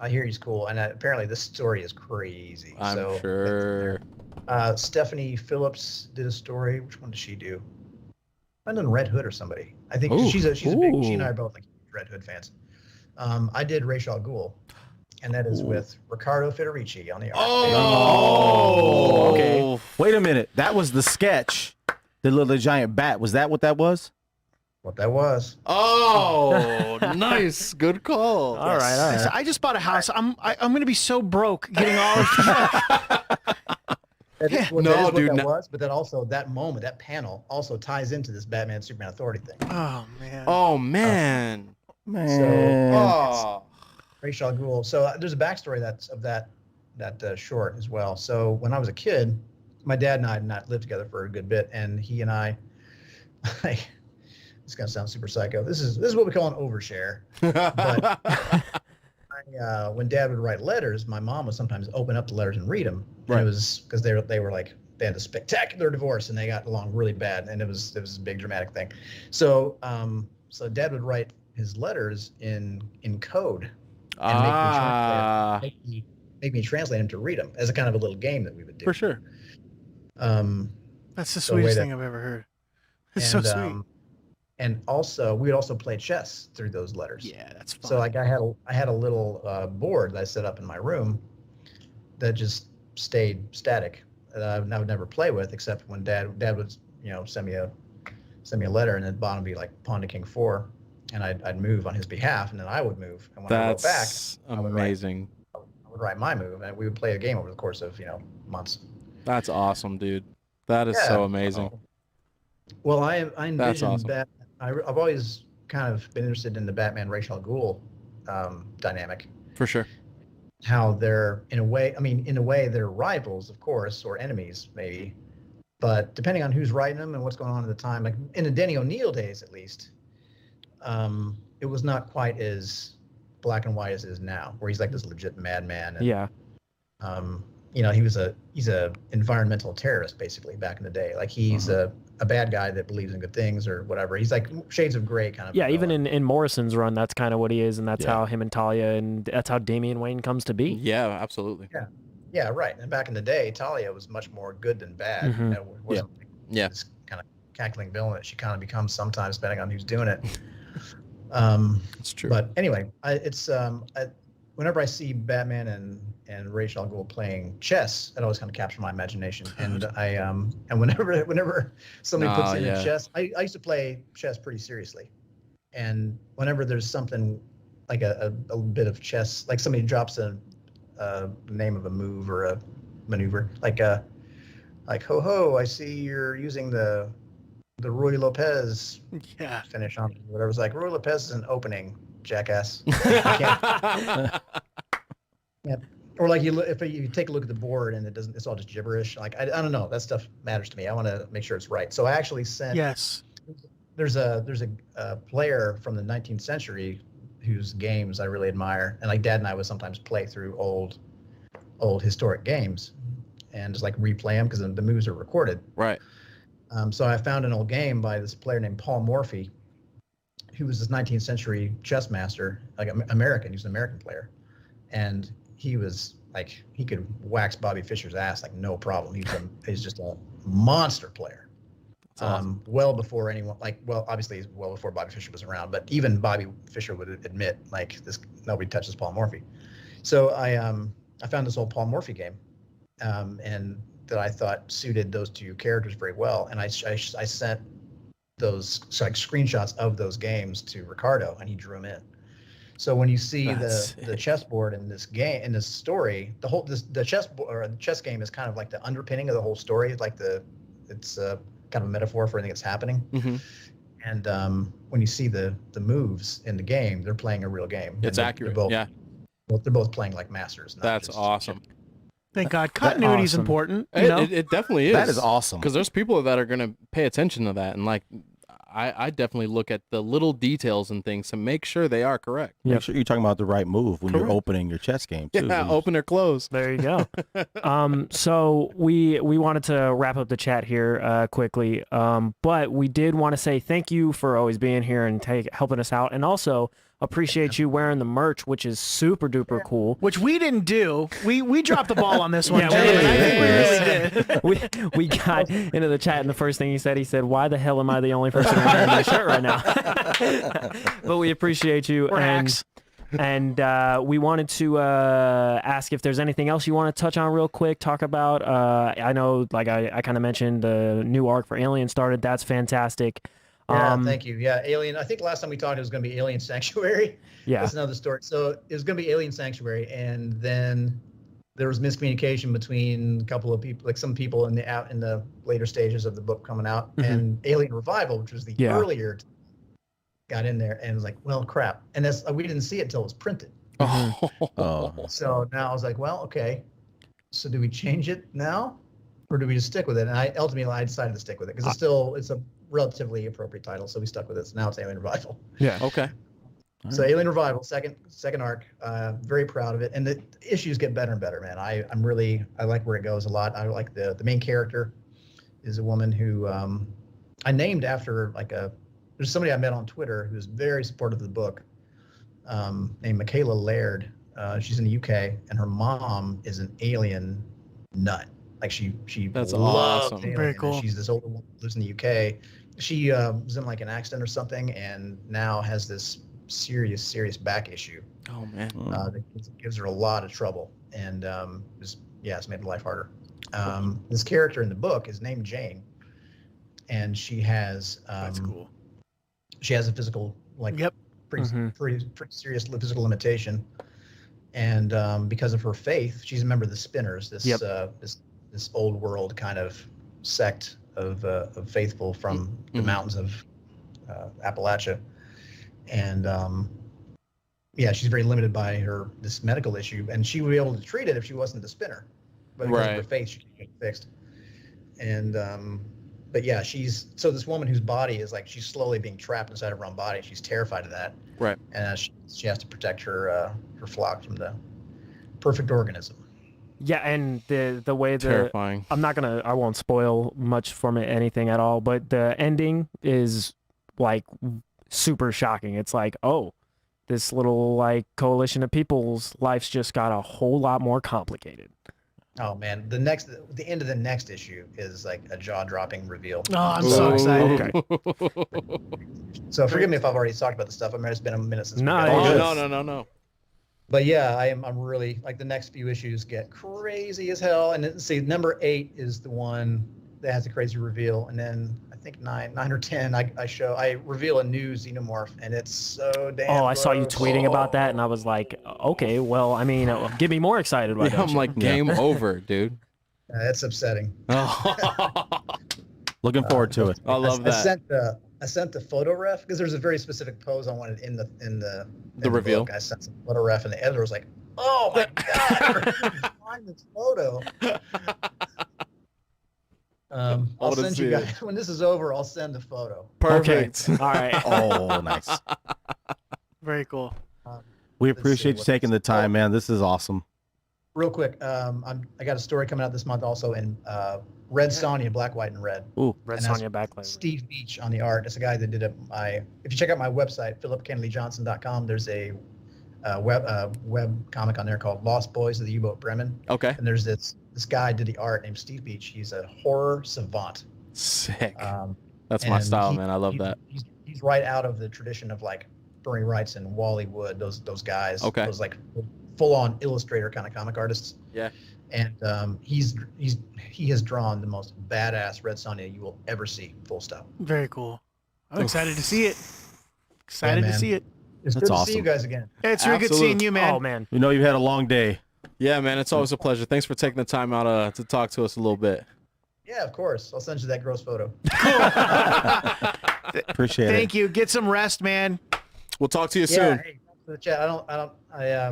hear he's cool, and apparently this story is crazy. I'm so sure. Stephanie Phillips did a story. Which one did she do? I done Red Hood or somebody. I think Ooh. she's a big. She and I Ooh. are both like Red Hood fans. I did Ra's al Ghul, and that is with Riccardo Federici on the art. Oh, okay. Wait a minute. That was the sketch. The little giant bat. Was that what that was? What that was? Oh, nice. Good call. All right, all So right. I just bought a house. I'm going to be so broke getting all of That is what, No, that is what dude, that no. was. But then also that moment, that panel, also ties into this Batman Superman Authority thing. Oh man. Oh man. Man. Oh. Ra's al Ghul. So there's a backstory of that short as well. So when I was a kid, my dad and I had not lived together for a good bit, and he and I, it's gonna sound super psycho. This is what we call an overshare. But when Dad would write letters, my mom would sometimes open up the letters and read them. Right. It was because they were like they had a spectacular divorce and they got along really bad, and it was a big dramatic thing. So so Dad would write his letters in code and make me translate them to read them as a kind of a little game that we would do. For sure. That's the So way sweetest to- thing I've ever heard. It's so sweet. And also, we would also play chess through those letters. Yeah, that's fun. So like I had a little board that I set up in my room that just stayed static that I would never play with except when Dad would send me a letter and at the bottom would be like pawn to king 4, and I'd move on his behalf and then I would move, and when I wrote back, That's amazing. I would write my move and we would play a game over the course of months. That's awesome, dude. That is Yeah. so amazing. Well, I That's envision awesome. that I've always kind of been interested in the Batman Ra's al Ghul dynamic. For sure. How they're in a way they're rivals, of course, or enemies maybe, but depending on who's writing them and what's going on at the time, like in the Denny O'Neil days at least, it was not quite as black and white as it is now, where he's like this legit madman. And, Yeah. he's a environmental terrorist basically back in the day. Like he's a bad guy that believes in good things or whatever. He's like shades of gray kind of. Yeah, even villain. in Morrison's run, that's kind of what he is, and that's Yeah. how him and Talia, and that's how Damian Wayne comes to be. Yeah, absolutely. Yeah, right. And back in the day, Talia was much more good than bad. Mhm. And it wasn't Yeah. this kind of cackling villain that she kind of becomes sometimes, depending on who's doing it. It's true. But anyway, whenever I see Batman and Ra's al Ghul playing chess, it always kind of captures my imagination. And and whenever somebody puts in yeah. chess, I used to play chess pretty seriously. And whenever there's something like a bit of chess, like somebody drops a name of a move or a maneuver, like ho ho, I see you're using the Ruy Lopez Yeah. finish on whatever. It's like Ruy Lopez is an opening, jackass. Or like if you take a look at the board and it's all just gibberish. Like I don't know, that stuff matters to me. I want to make sure it's right. So I actually sent. Yes. There's a player from the 19th century whose games I really admire, and like Dad and I would sometimes play through old historic games and just like replay them because the moves are recorded. Right. So I found an old game by this player named Paul Morphy, who was this 19th century chess master, like American. He was an American player, and he was like he could wax Bobby Fischer's ass like no problem. He's just a monster player. That's awesome. Well before anyone obviously well before Bobby Fischer was around, but even Bobby Fischer would admit like this nobody touches Paul Morphy. So I found this old Paul Morphy game, and that I thought suited those two characters very well, and I sent those like screenshots of those games to Ricardo, and he drew them in. So when you see the chessboard in this game, in this story, the chess game is kind of like the underpinning of the whole story. Like it's kind of a metaphor for anything that's happening. Mm-hmm. And when you see the moves in the game, they're playing a real game. It's accurate. They're both playing like masters. That's awesome. Thank God. Continuity is awesome. important. You know? It definitely is. That is awesome. Because there's people that are going to pay attention to that. And like, I definitely look at the little details and things to make sure they are correct. Make sure you're talking about the right move when you're Correct. opening your chess game too. Yeah, open or close. There you go. So we wanted to wrap up the chat here quickly, but we did want to say thank you for always being here and helping us out, and also appreciate you wearing the merch, which is super duper cool. Which we didn't do. We dropped the ball on this one. Yeah, gentlemen. we I think we really did. we got into the chat, and the first thing he said, "Why the hell am I the only person wearing this shirt right now?" But we appreciate you, We're hacks. and we wanted to ask if there's anything else you want to touch on real quick. Talk about. I know, like I kind of mentioned, the new arc for Alien started. That's fantastic. Yeah, thank you. Yeah, Alien. I think last time we talked, it was going to be Alien Sanctuary. Yeah. That's another story. So it was going to be Alien Sanctuary, and then there was miscommunication between a couple of people, like some people in the later stages of the book coming out, and Alien Revival, which was the earlier, got in there, and it was like, well, crap. And we didn't see it until it was printed. Oh. So now I was like, well, okay. So do we change it now, or do we just stick with it? And I decided to stick with it because it's a relatively appropriate title, so we stuck with it. So now it's Alien Revival. Yeah. Okay. So Alien Revival, second arc. Very proud of it, and the issues get better and better, man. I like where it goes a lot. I like the main character is a woman who I named after there's somebody I met on Twitter who's very supportive of the book, named Michaela Laird. She's in the UK, and her mom is an alien nut. Like she That's loves awesome. Alien, Very and cool. she's this older woman who lives in the UK. She was in like an accident or something, and now has this serious back issue Oh man. that gives her a lot of trouble, and it's made her life harder. This character in the book is named Jane, and she has That's cool. she has a physical Yep. pretty serious physical limitation, and because of her faith, she's a member of the Spinners, this this old world kind of sect of faithful from the mountains of Appalachia, and she's very limited by this medical issue, and she would be able to treat it if she wasn't the spinner, but because of her faith, she can't get it fixed. And but yeah, so this woman whose body is like she's slowly being trapped inside of her own body. She's terrified of that, Right. and she has to protect her flock from the perfect organism. Yeah, and the way Terrifying. I won't spoil much from it, anything at all, but the ending is like super shocking. It's like, oh, this little like coalition of people's life's just got a whole lot more complicated. Oh man, the end of the next issue is like a jaw-dropping reveal. Oh, I'm so excited. Okay. So forgive me if I've already talked about the stuff. I mean, it's been a minute since. No, we got you're into good. this. No. But yeah, I'm really like the next few issues get crazy as hell. And then, see, number 8 is the one that has a crazy reveal, and then I think 9 or 10, I reveal a new xenomorph, and it's so damn. Oh, I saw you gross. tweeting about that, and I was like, okay, well, I mean, get me more excited. Why Yeah, don't I'm you? like, game over, dude. That's upsetting. Looking forward to it. I love I that. sent the photo ref because there's a very specific pose I wanted in the reveal. book. I sent some photo ref, and the editor was like, "Oh my god, where did you find this photo?" I'll wanna send see you it. guys when this is over. I'll send the photo. Perfect. Okay. All right. Oh, nice. Very cool. We Let's see appreciate you what taking the this- time, man. This is awesome. Real quick, I got a story coming out this month also in Red Sonja, Black, White, and Red. Ooh, Red And that's Sonja backlight. Steve Beach on the art. It's a guy that did it. If you check out my website, phillipkennedyjohnson.com, there's a web comic on there called Lost Boys of the U-Boat Bremen. Okay. And there's this guy did the art named Steve Beach. He's a horror savant. Sick. That's my And style, man. I love that. He's right out of the tradition of like Bernie Wrights and Wally Wood, those guys. Okay. Those like full-on illustrator kind of comic artists. Yeah. And he has drawn the most badass Red Sonja you will ever see. Full stop. Very cool. I'm excited to see it. Excited Yeah, to man. see it. It's That's good to awesome. see you guys again. Hey, it's really good seeing Absolutely. you, man. Oh man. you know you've had a long day. Yeah, man. It's always a pleasure. Thanks for taking the time out to talk to us a little bit. Yeah, of course. I'll send you that gross photo. Appreciate Thank it. you. Get some rest, man. We'll talk to you Yeah, soon. hey, thanks for the chat.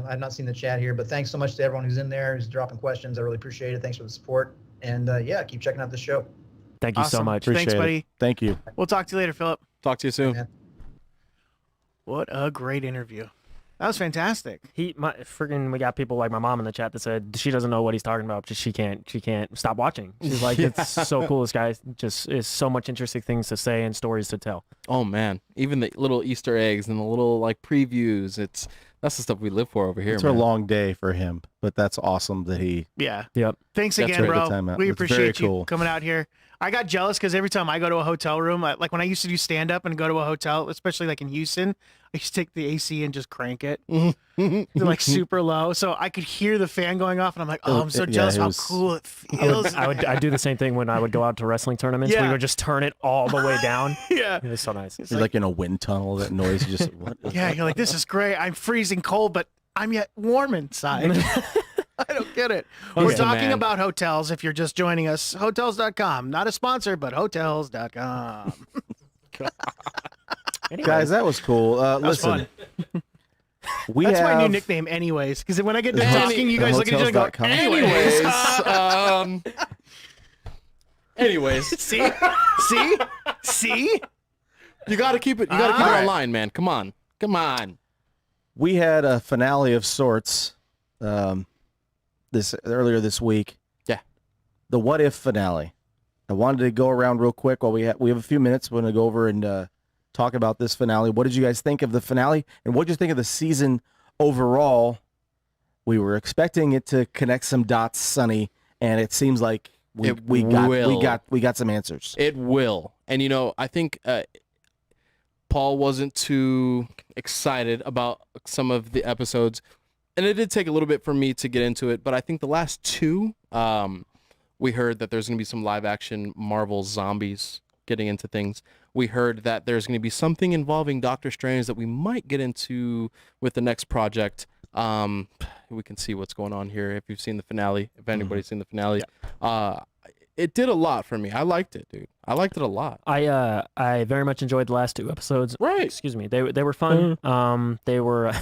I've not seen the chat here, but thanks so much to everyone who's in there, who's dropping questions. I really appreciate it. Thanks for the support. And yeah, keep checking out the show. Thank you so Awesome. much. Appreciate Thanks, it. buddy. Thank you. We'll talk to you later, Philip. Talk to you soon. Man. What a great interview. That was fantastic. We got people like my mom in the chat that said she doesn't know what he's talking about. Just she can't stop watching. She's like, it's so cool. This guy just is so much interesting things to say and stories to tell. Oh man, even the little Easter eggs and the little like previews. That's the stuff we live for over here, It's man. a long day for him, but that's awesome that he. Yeah. Yep. Thanks That's again, right. bro. Good time out. We It's very appreciate you cool. coming out here. I got jealous because every time I go to a hotel room, like when I used to do stand up and go to a hotel, especially like in Houston, I used to take the AC and just crank it to like super low, so I could hear the fan going off, and I'm like, oh, I'm so Yeah, jealous it how was- cool it feels. I'd do the same thing when I would go out to wrestling tournaments. We Yeah. would just turn it all the way down. Yeah. It was so nice. He's like in a wind tunnel. That noise just. What is Yeah, that? you're like, this is great. I'm freezing cold, but I'm yet warm inside. I don't get it. We're He's the talking man. about hotels. If you're just joining us, hotels.com. Not a sponsor, but hotels.com. Anyways, Guys, that was cool. was Listen, fun. we That's have my new nickname, anyways. Because when I get to Any- talking, you guys look at each other and go, hotels.com. anyways. Anyways, See? you got to keep it. You got to keep it online, man. Come on. We had a finale of sorts earlier this week. Yeah. The what if finale. I wanted to go around real quick while we have a few minutes. We're going to go over and talk about this finale. What did you guys think of the finale, and what did you think of the season overall? We were expecting it to connect some dots, Sonny, and it seems like we got some answers. It will. And I think Paul wasn't too excited about some of the episodes, and it did take a little bit for me to get into it, but I think the last two, we heard that there's going to be some live action Marvel zombies getting into things. We heard that there's going to be something involving Doctor Strange that we might get into with the next project. We can see what's going on here if you've seen the finale, if anybody's seen the finale. Yeah. It did a lot for me. I liked it, dude. I liked it a lot. I very much enjoyed the last two episodes. Right. Excuse me. They were fun. They were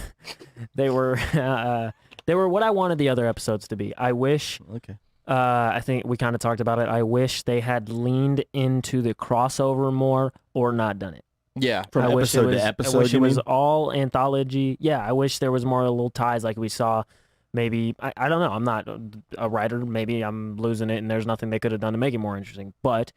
they were what I wanted the other episodes to be. I wish. Okay. I think we kind of talked about it. I wish they had leaned into the crossover more or not done it. Yeah. From episode to episode. I wish it was all anthology. Yeah. I wish there was more little ties like we saw. Maybe, I don't know, I'm not a writer, maybe I'm losing it and there's nothing they could have done to make it more interesting, but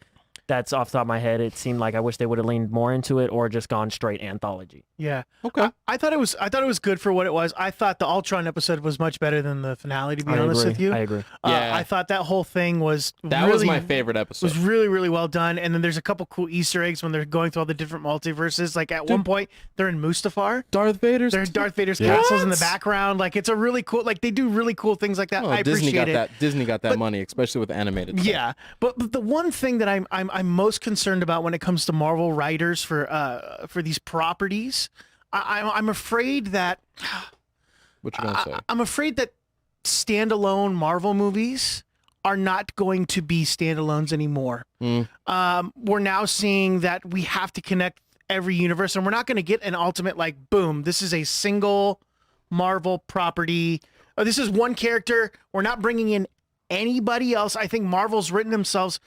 that's off the top of my head. It seemed like I wish they would have leaned more into it or just gone straight anthology. Yeah. Okay. I thought it was good for what it was. I thought the Ultron episode was much better than the finale, to be honest with you. I agree. Yeah. I thought that whole thing was was my favorite episode. Was really, really well done. And then there's a couple cool Easter eggs when they're going through all the different multiverses. Like at one point, they're in Mustafar. Darth Vader's. There's Darth Vader's castles in the background. Like it's a really cool. Like they do really cool things like that. I appreciate it. Disney got that money, especially with animated stuff. Yeah, but the one thing that I'm most concerned about when it comes to Marvel writers for these properties, I'm afraid that What you gonna say? I'm afraid that standalone Marvel movies are not going to be standalones anymore. We're now seeing that we have to connect every universe, and we're not going to get an ultimate like boom. This is a single Marvel property. Oh, this is one character. We're not bringing in anybody else. I think Marvel's written themselves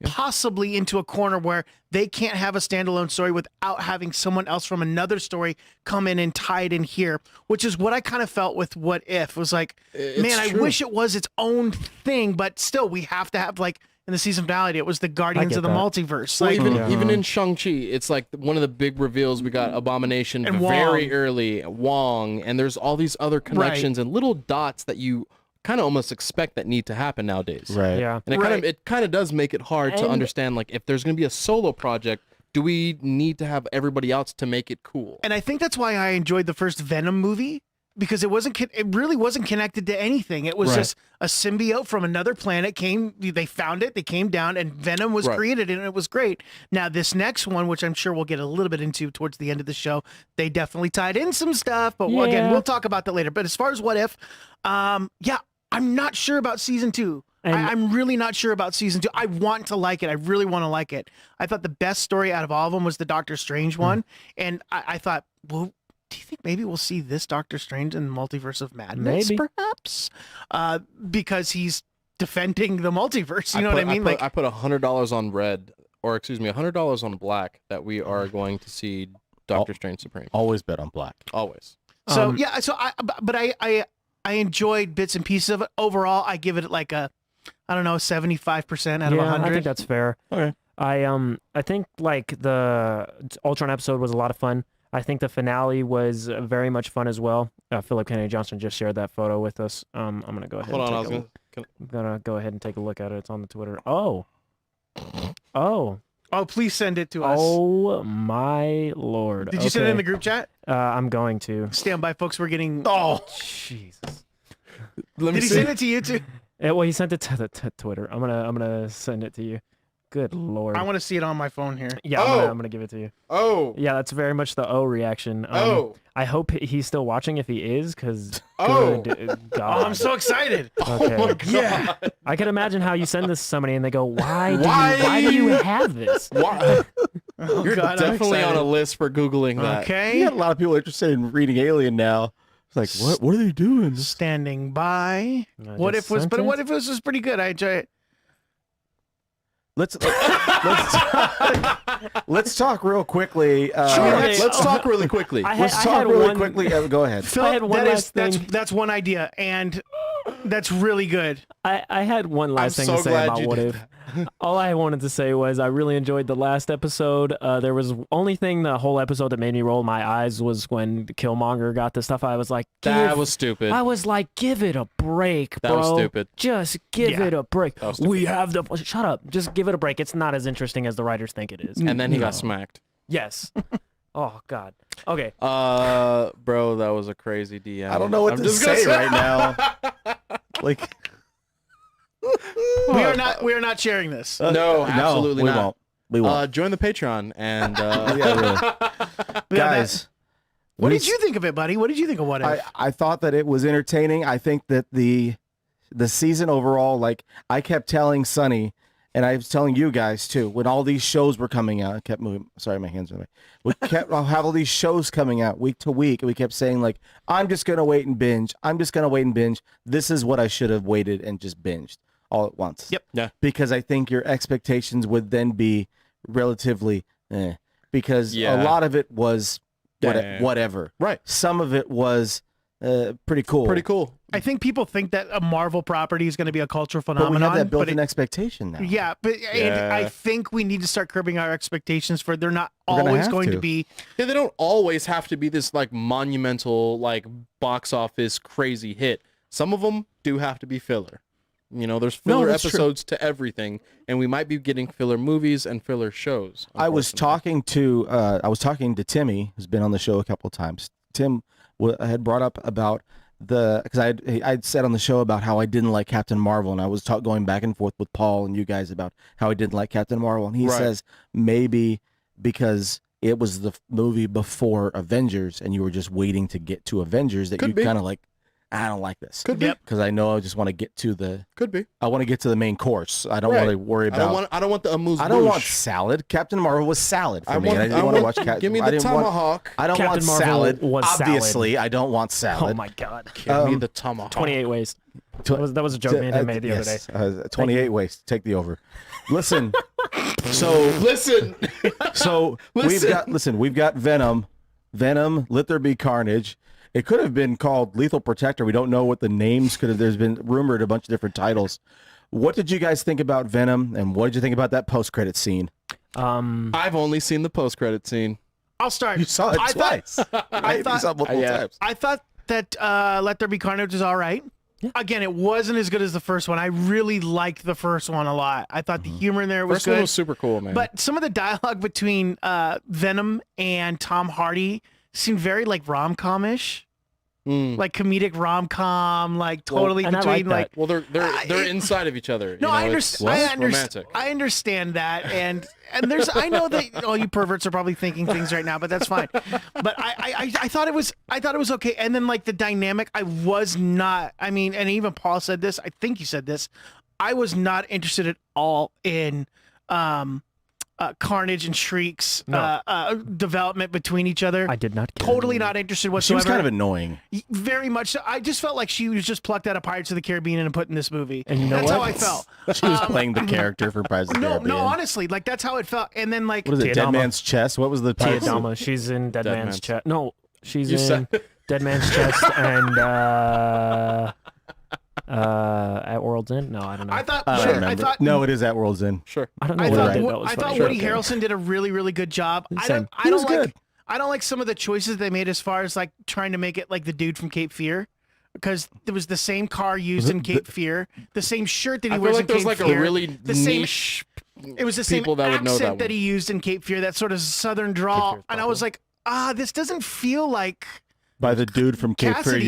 possibly into a corner where they can't have a standalone story without having someone else from another story come in and tie it in here, which is what I kind of felt with What If. It was like, I wish it was its own thing, but still we have to have, like in the season finale, it was the Guardians of the Multiverse. Well, Like, even in Shang-Chi, it's like one of the big reveals. We got Abomination And very Wong. early, Wong, and there's all these other connections and little dots that you kind of almost expect that need to happen nowadays. Right. Yeah. And it kind of does make it hard to understand, like, if there's going to be a solo project, do we need to have everybody else to make it cool? and I think that's why I enjoyed the first Venom movie, because it really wasn't connected to anything. It was just a symbiote from another planet they found it, they came down, and Venom was created, and it was great. Now this next one, which I'm sure we'll get a little bit into towards the end of the show, they definitely tied in some stuff, but again, we'll talk about that later. But as far as What If, I'm not sure about season 2. I'm really not sure about season 2. I want to like it. I really want to like it. I thought the best story out of all of them was the Doctor Strange one. And I thought, well, do you think maybe we'll see this Doctor Strange in the Multiverse of Madness? Maybe. Perhaps. Because he's defending the multiverse. You know what I mean? I put $100 on red, or excuse me, $100 on black, that we are going to see Doctor Strange Supreme. Always bet on black. Always. So I enjoyed bits and pieces of it. Overall, I give it like a, I don't know, 75% out of 100. I think that's fair. Okay. I think like the Ultron episode was a lot of fun. I think the finale was very much fun as well. Phillip Kennedy Johnson just shared that photo with us. I'm gonna go ahead. Hold on, I'm gonna go ahead and take a look at it. It's on the Twitter. Oh, please send it to us. oh my lord! Did you send it in the group chat? I'm going to. Stand by, folks. We're getting. Oh, Jesus. Let me Did he see. send it to you too? Well, he sent it to the Twitter. I'm gonna send it to you. Good lord. I want to see it on my phone here. Yeah, I'm gonna give it to you. Oh. Yeah, that's very much the reaction. I hope he's still watching if he is, because good God. Oh, I'm so excited. Okay. Oh my God. Yeah. I can imagine how you send this to somebody and they go, why do you have this? Why? Oh, You're God, I'm definitely on excited. a list for Googling that. you Okay. got a lot of people interested in reading Alien now. It's like, what are they doing? Standing by. I What just if was? sent But it. what if this was pretty good? I enjoy it. let's talk real quickly. Sure, Let's talk really quickly. Let's talk really quickly. Go ahead. Phillip, had one last thing. that's one idea, and that's really good. I had one last thing so to say glad about you What did If. All I wanted to say was I really enjoyed the last episode. There was only thing the whole episode that made me roll my eyes was when Killmonger got the stuff. I was like, That was stupid. I was like, give it a break, That bro. was stupid. Just give Yeah. it a break. That was stupid. We have the shut up. Just give it a break. It's not as interesting as the writers think it is. And then he got smacked. Yes. Oh God. Okay. Bro, that was a crazy DM. I don't know what I'm to just gonna say right now. Like, We are not sharing this. No, absolutely we not. won't. We won't. Join the Patreon and Yeah, really. Guys, What we did you think of it, buddy? What did you think of What If? I thought that it was entertaining. I think that the season overall, like I kept telling Sonny, and I was telling you guys too, when all these shows were coming out, I kept moving. Sorry, my hands are away. We kept have all these shows coming out week to week, and we kept saying like, I'm just gonna wait and binge. I'm just gonna wait and binge. This is what I should have waited and just binged all at once. Yep. Yeah. Because I think your expectations would then be relatively, because Yeah. a lot of it was Yeah. whatever. Right. Some of it was pretty cool. Pretty cool. I think people think that a Marvel property is going to be a cultural But we phenomenon. have that but built-in expectation now. yeah, but and Yeah. I think we need to start curbing our expectations for they're not We're gonna always have going to to. be. Yeah, they don't always have to be this like monumental like box office crazy hit. Some of them do have to be filler. You know, there's filler that's true. episodes to everything, and we might be getting filler movies and filler shows. I was unfortunately. talking to Timmy, who's been on the show a couple of times. Tim had brought up about because I'd said on the show about how I didn't like Captain Marvel, and I was going back and forth with Paul and you guys about how I didn't like Captain Marvel, and he Right. says maybe because it was the movie before Avengers, and you were just waiting to get to Avengers that Could you be. kind of like, I don't like this. Could be. Yep. Because I know I just want to get to the Could be. I want to get to the main course. I don't Right. want to worry I don't about. want. I don't want the amuse. I don't want bouche. salad. Captain Marvel was salad for I me. want. and I didn't want to watch. Give me I the didn't want. tomahawk. I don't Captain want Marvel salad. was salad. Obviously, I don't want Oh salad. my God. Give me the tomahawk. 28 ways. That was a joke me and him made the other day. Yes, 28 ways. Take the over. Listen. so Listen. so we've got Venom. Venom. Let There Be Carnage. It could have been called Lethal Protector. We don't know what the names could have. There's been rumored a bunch of different titles. What did you guys think about Venom, and what did you think about that post-credit scene? I've only seen the post-credit scene. I'll start. You saw it I twice. I You saw it multiple Yeah. times. I thought that Let There Be Carnage was all right. Again, it wasn't as good as the first one. I really liked the first one a lot. I thought the humor in there was First good. one was super cool, man. But some of the dialogue between Venom and Tom Hardy seemed very like rom-com-ish, like comedic rom-com, like totally and I between like that. well, they're inside of each other. No, you know, I it's understand. romantic. I understand that, and there's. I know that all you perverts are probably thinking things right now, but that's fine. But I thought it was. I thought it was okay. And then like the dynamic, I was not. I mean, and even Paul said this. I think you said this. I was not interested at all in Carnage and Shriek's development between each other. I did not care. Totally not interested She whatsoever. was kind of annoying. Very much. So. I just felt like she was just plucked out of Pirates of the Caribbean and put in this movie. And you know that's what? how I felt. She was playing the character for Pirates of the No, Caribbean. no, honestly, like that's how it felt. And then like What is it? Tia Dead Dama. Man's Chest? What was the Tia title? Dama. She's in Dead Dead Man's Man's- Chest. No, she's You in said- Dead Man's Chest and at World's End. No, I don't know. I thought, I don't sure, I remember. thought, No, it is at World's End. Sure. I don't know. I what thought, I did. right. That was I funny. thought Sure, Woody okay. Harrelson did a really, really good job. I Same. don't, I He was don't like, good. I don't like some of the choices they made as far as like trying to make it like the dude from Cape Fear, because there was the same car used in Cape Fear, the same shirt that he I feel wears like in there's Cape like Fear, a really the same. niche. It was the same people that would accent know that that one. he used in Cape Fear, that sort of southern drawl, Fear's and I was like, this doesn't feel like. By the dude from Cape Fear, Cassidy.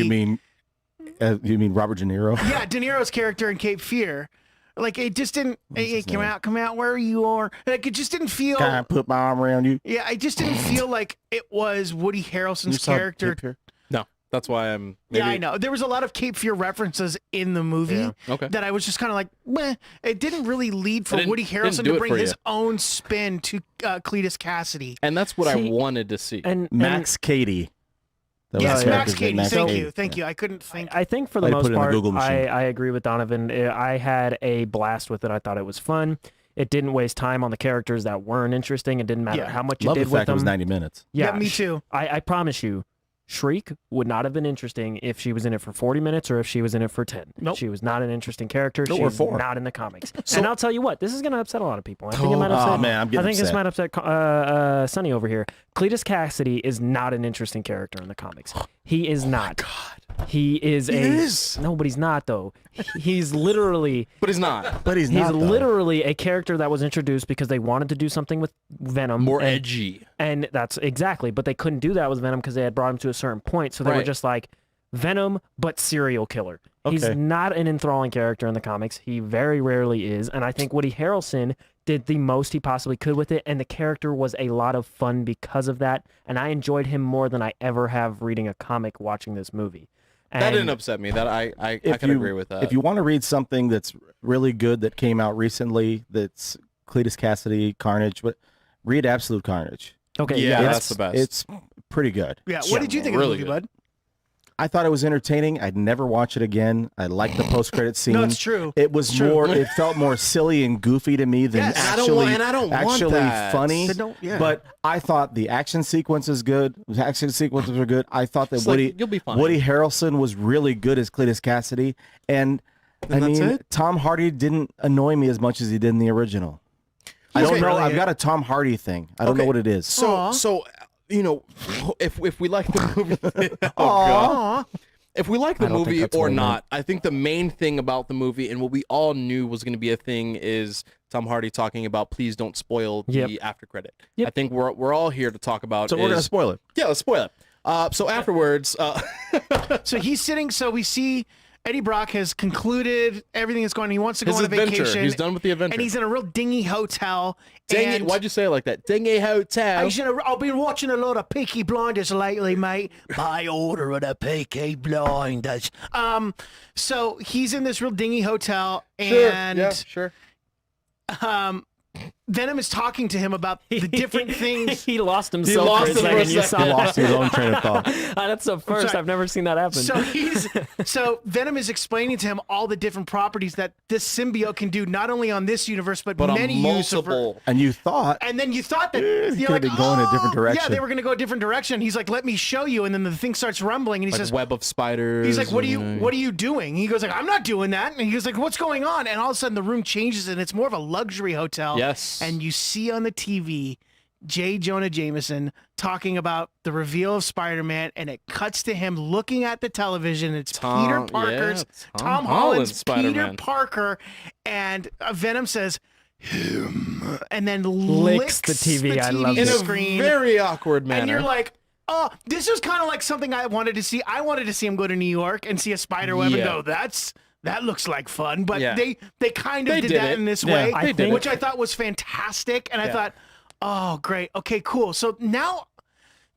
you mean Robert De Niro? Yeah, De Niro's character in Cape Fear. Like it just didn't. Hey, his come name? out, where you are. Like it just didn't feel. Can I put my arm around you? Yeah, I just didn't feel like it was Woody You Harrelson's saw character. Cape Fear? No, that's why I'm. Yeah, maybe- I know. There was a lot of Cape Fear references in the movie Yeah. Okay. that I was just kind of like, meh. It didn't really lead for didn't- Woody didn't Harrelson do to it bring for his you. own spin to Cletus Cassidy. And that's what I See, wanted to see. And Max Cady. That was Yes, his Max character's name, Cady. Thank Cady. you. Thank you. I couldn't think. I think for the I had to most put it in the part, Google machine. I agree with Donovan. I had a blast with it. I thought it was fun. it didn't waste time on the characters that weren't interesting. It didn't matter Yeah. how much you Love did the with fact it them. was 90 minutes. Yeah, me too. I promise you, Shriek would not have been interesting if she was in it for 40 minutes or if she was in it for 10. Nope. She was not an interesting character. No, or She's 4. not in the comics. And I'll tell you what, this is going to upset a lot of people. I think it might upset. Oh, man, I'm getting I think this upset. might upset Sonny over here. Cletus Cassidy is not an interesting character in the comics. He is not. God. He is No, but he's not though. He's literally But he's not. But he's He's not. though. literally a character that was introduced because they wanted to do something with Venom. More and, edgy. And that's exactly, but they couldn't do that with Venom because they had brought him to a certain point. So they were Right. just like, Venom, but serial killer. He's Okay. not an enthralling character in the comics. He very rarely is. And I think Woody Harrelson did the most he possibly could with it. And the character was a lot of fun because of that. And I enjoyed him more than I ever have reading a comic watching this movie. That And didn't upset me. That I If can you- agree with that. If you want to read something that's really good that came out recently, that's Cletus Cassidy, Carnage, but read Absolute Carnage. Okay, Yeah, yeah, that's the best. It's pretty good. Yeah. What did you think of really the movie, good. bud? I thought it was entertaining. I'd never watch it again. I liked the post-credit scene. No, it's true. It was It's true. more. It felt more silly and goofy to me than Yes. And I don't actually, want- and I don't want actually that. funny. They don't- yeah. But I thought the action sequences good. The action sequences were good. I thought that It's like, Woody you'll be fine. Woody Harrelson was really good as Cletus Cassidy, and I that's mean it? Tom Hardy didn't annoy me as much as he did in the original. I He's don't know. really- I've got a Tom Hardy thing. I don't know Okay. what it is. So you know, if we like the movie, oh Aw. god, if we like the I don't think movie that's what or he meant. not, I think the main thing about the movie and what we all knew was going to be a thing is Tom Hardy talking about please don't spoil Yep. the after credit. Yep. I think we're all here to talk about. So we're gonna spoil it. Yeah, let's spoil it. So afterwards, So he's sitting. So we see Eddie Brock has concluded everything that's going on. He wants to go his on a adventure. vacation. He's done with the adventure. and he's in a real dingy hotel. Dang and it! Why'd you say it like that? Dingy hotel. I've been watching a lot of Peaky Blinders lately, mate. By order of the Peaky Blinders. So he's in this real dingy hotel, and yeah, sure. Venom is talking to him about the different things. he lost himself lost for a him for a second. You second. saw He that? lost his own train of thought. That's the first. sorry. I've never seen that happen. So Venom is explaining to him all the different properties that this symbiote can do, not only on this universe but, But many on universes. multiple. And you thought And then you thought that he you're could've like, been going a different Yeah, direction. they were going to go a different direction. He's like, "Let me show you." And then the thing starts rumbling, and he Like says, web of spiders. "He's like, what are you and- What are you doing?" He goes like, "I'm not doing that." And he goes like, "What's going on?" And all of a sudden, the room changes, and it's more of a luxury hotel. Yes. And you see on the TV J. Jonah Jameson talking about the reveal of Spider-Man, and it cuts to him looking at the television. It's Peter Parker's, Tom Holland's Peter Spider-Man. Parker, and Venom says, "Him," and then Licks the TV. I love in it. a screen. very awkward manner. And you're like, oh, this is kind of like something I wanted to see. I wanted to see him go to New York and see a spider web and Yeah. go, that looks like fun. But Yeah. they kind of They did did that it. in this Yeah, way, they did which it. I thought was fantastic. And I Yeah. thought, oh, great. Okay, cool. So now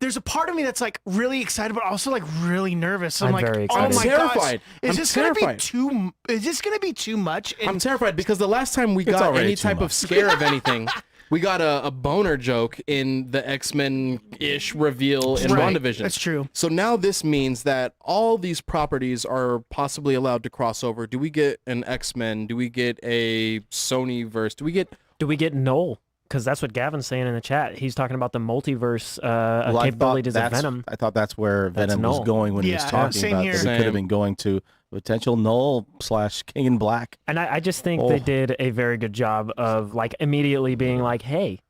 there's a part of me that's like really excited, but also like really nervous. I'm I'm like, very oh excited. my I'm gosh, terrified. is I'm this gonna be terrified. too? Is this gonna be too much? And I'm terrified because the last time we got already any too type much. of scare of anything, we got a boner joke in the X-Men-ish reveal in Right. WandaVision. That's true. So now this means that all these properties are possibly allowed to cross over. Do we get an X-Men? Do we get a Sony verse? Do we get Do we get Null? Because that's what Gavin's saying in the chat. He's talking about the multiverse Well, capabilities of Venom. I thought that's where That's Venom was Null. going when he was Yeah, talking same about here. that. He could have Same. been going to potential Null / King in Black. And I just think Oh. they did a very good job of like immediately being like, hey,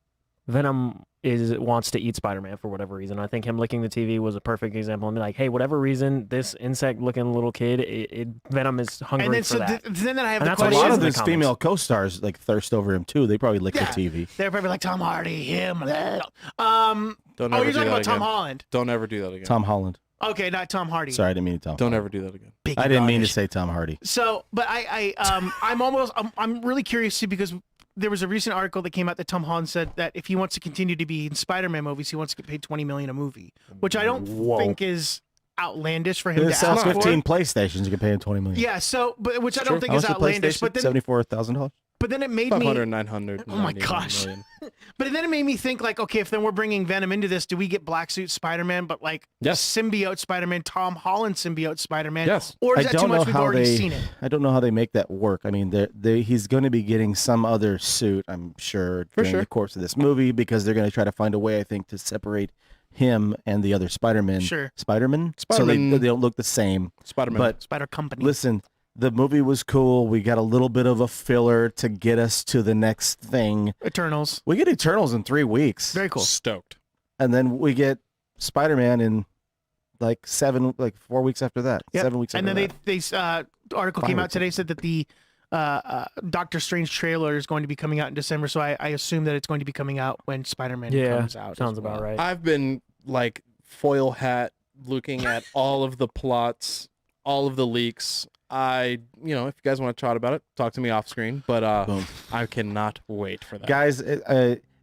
Venom wants to eat Spider-Man for whatever reason. I think him licking the TV was a perfect example. And be like, hey, whatever reason, this insect-looking little kid, Venom is hungry and then for that. then I have And the that's what A he question. lot is of in the his comics. female co-stars like thirst over him too. They probably lick Yeah. the TV. They're probably like Tom Hardy, him. Don't Oh, ever you're do talking that about Tom again. Holland. Don't ever do that again. Tom Holland. Okay, not Tom Hardy. Sorry, I didn't mean to Tom. Don't ever do that again. Big I didn't mean to garnish. say Tom Hardy. So, but I'm really curious too because there was a recent article that came out that Tom Holland said that if he wants to continue to be in Spider-Man movies, he wants to get paid $20 million a movie, which I don't Whoa. think is outlandish for him It to sells ask 15 for. PlayStations. You can pay him $20 million. Yeah, so which I don't think How is much is a outlandish. PlayStation? But then, $74,000. But then it made 500, me. 900. Oh my 99 gosh. million. But then it made me think like, okay, if then we're bringing Venom into this, do we get Black Suit Spider-Man, but like Yes. symbiote Spider-Man, Tom Holland symbiote Spider-Man? Yes. Or is I that too don't know much? We've how already they. seen it. I don't know how they make that work. I mean, he's going to be getting some other suit, I'm sure, during sure. the course of this movie because they're going to try to find a way, I think, to separate him and the other Spider-Man. Sure. Spider-Man. So Spider-Man. they don't look the same. Spider-Man. But Spider Company. listen, the movie was cool. We got a little bit of a filler to get us to the next thing. Eternals. We get Eternals in 3 weeks. Very cool. Stoked. And then we get Spider-Man in like 4 weeks after that. Yep. 7 weeks And after then that. the article 5 came out weeks. today, said that the Doctor Strange trailer is going to be coming out in December. So I assume that it's going to be coming out when Spider-Man Yeah, comes out. as sounds well. about right. I've been like foil hat looking at all of the plots, all of the leaks. If you guys want to chat about it, talk to me off screen. But Boom. I cannot wait for that. Guys,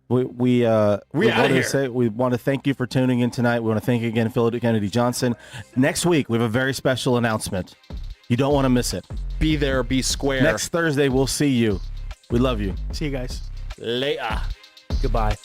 we outta want here. to say we want to thank you for tuning in tonight. We want to thank you again, Phillip Kennedy Johnson. Next week we have a very special announcement. You don't want to miss it. Be there, be square. Next Thursday we'll see you. We love you. See you guys. Later. Goodbye.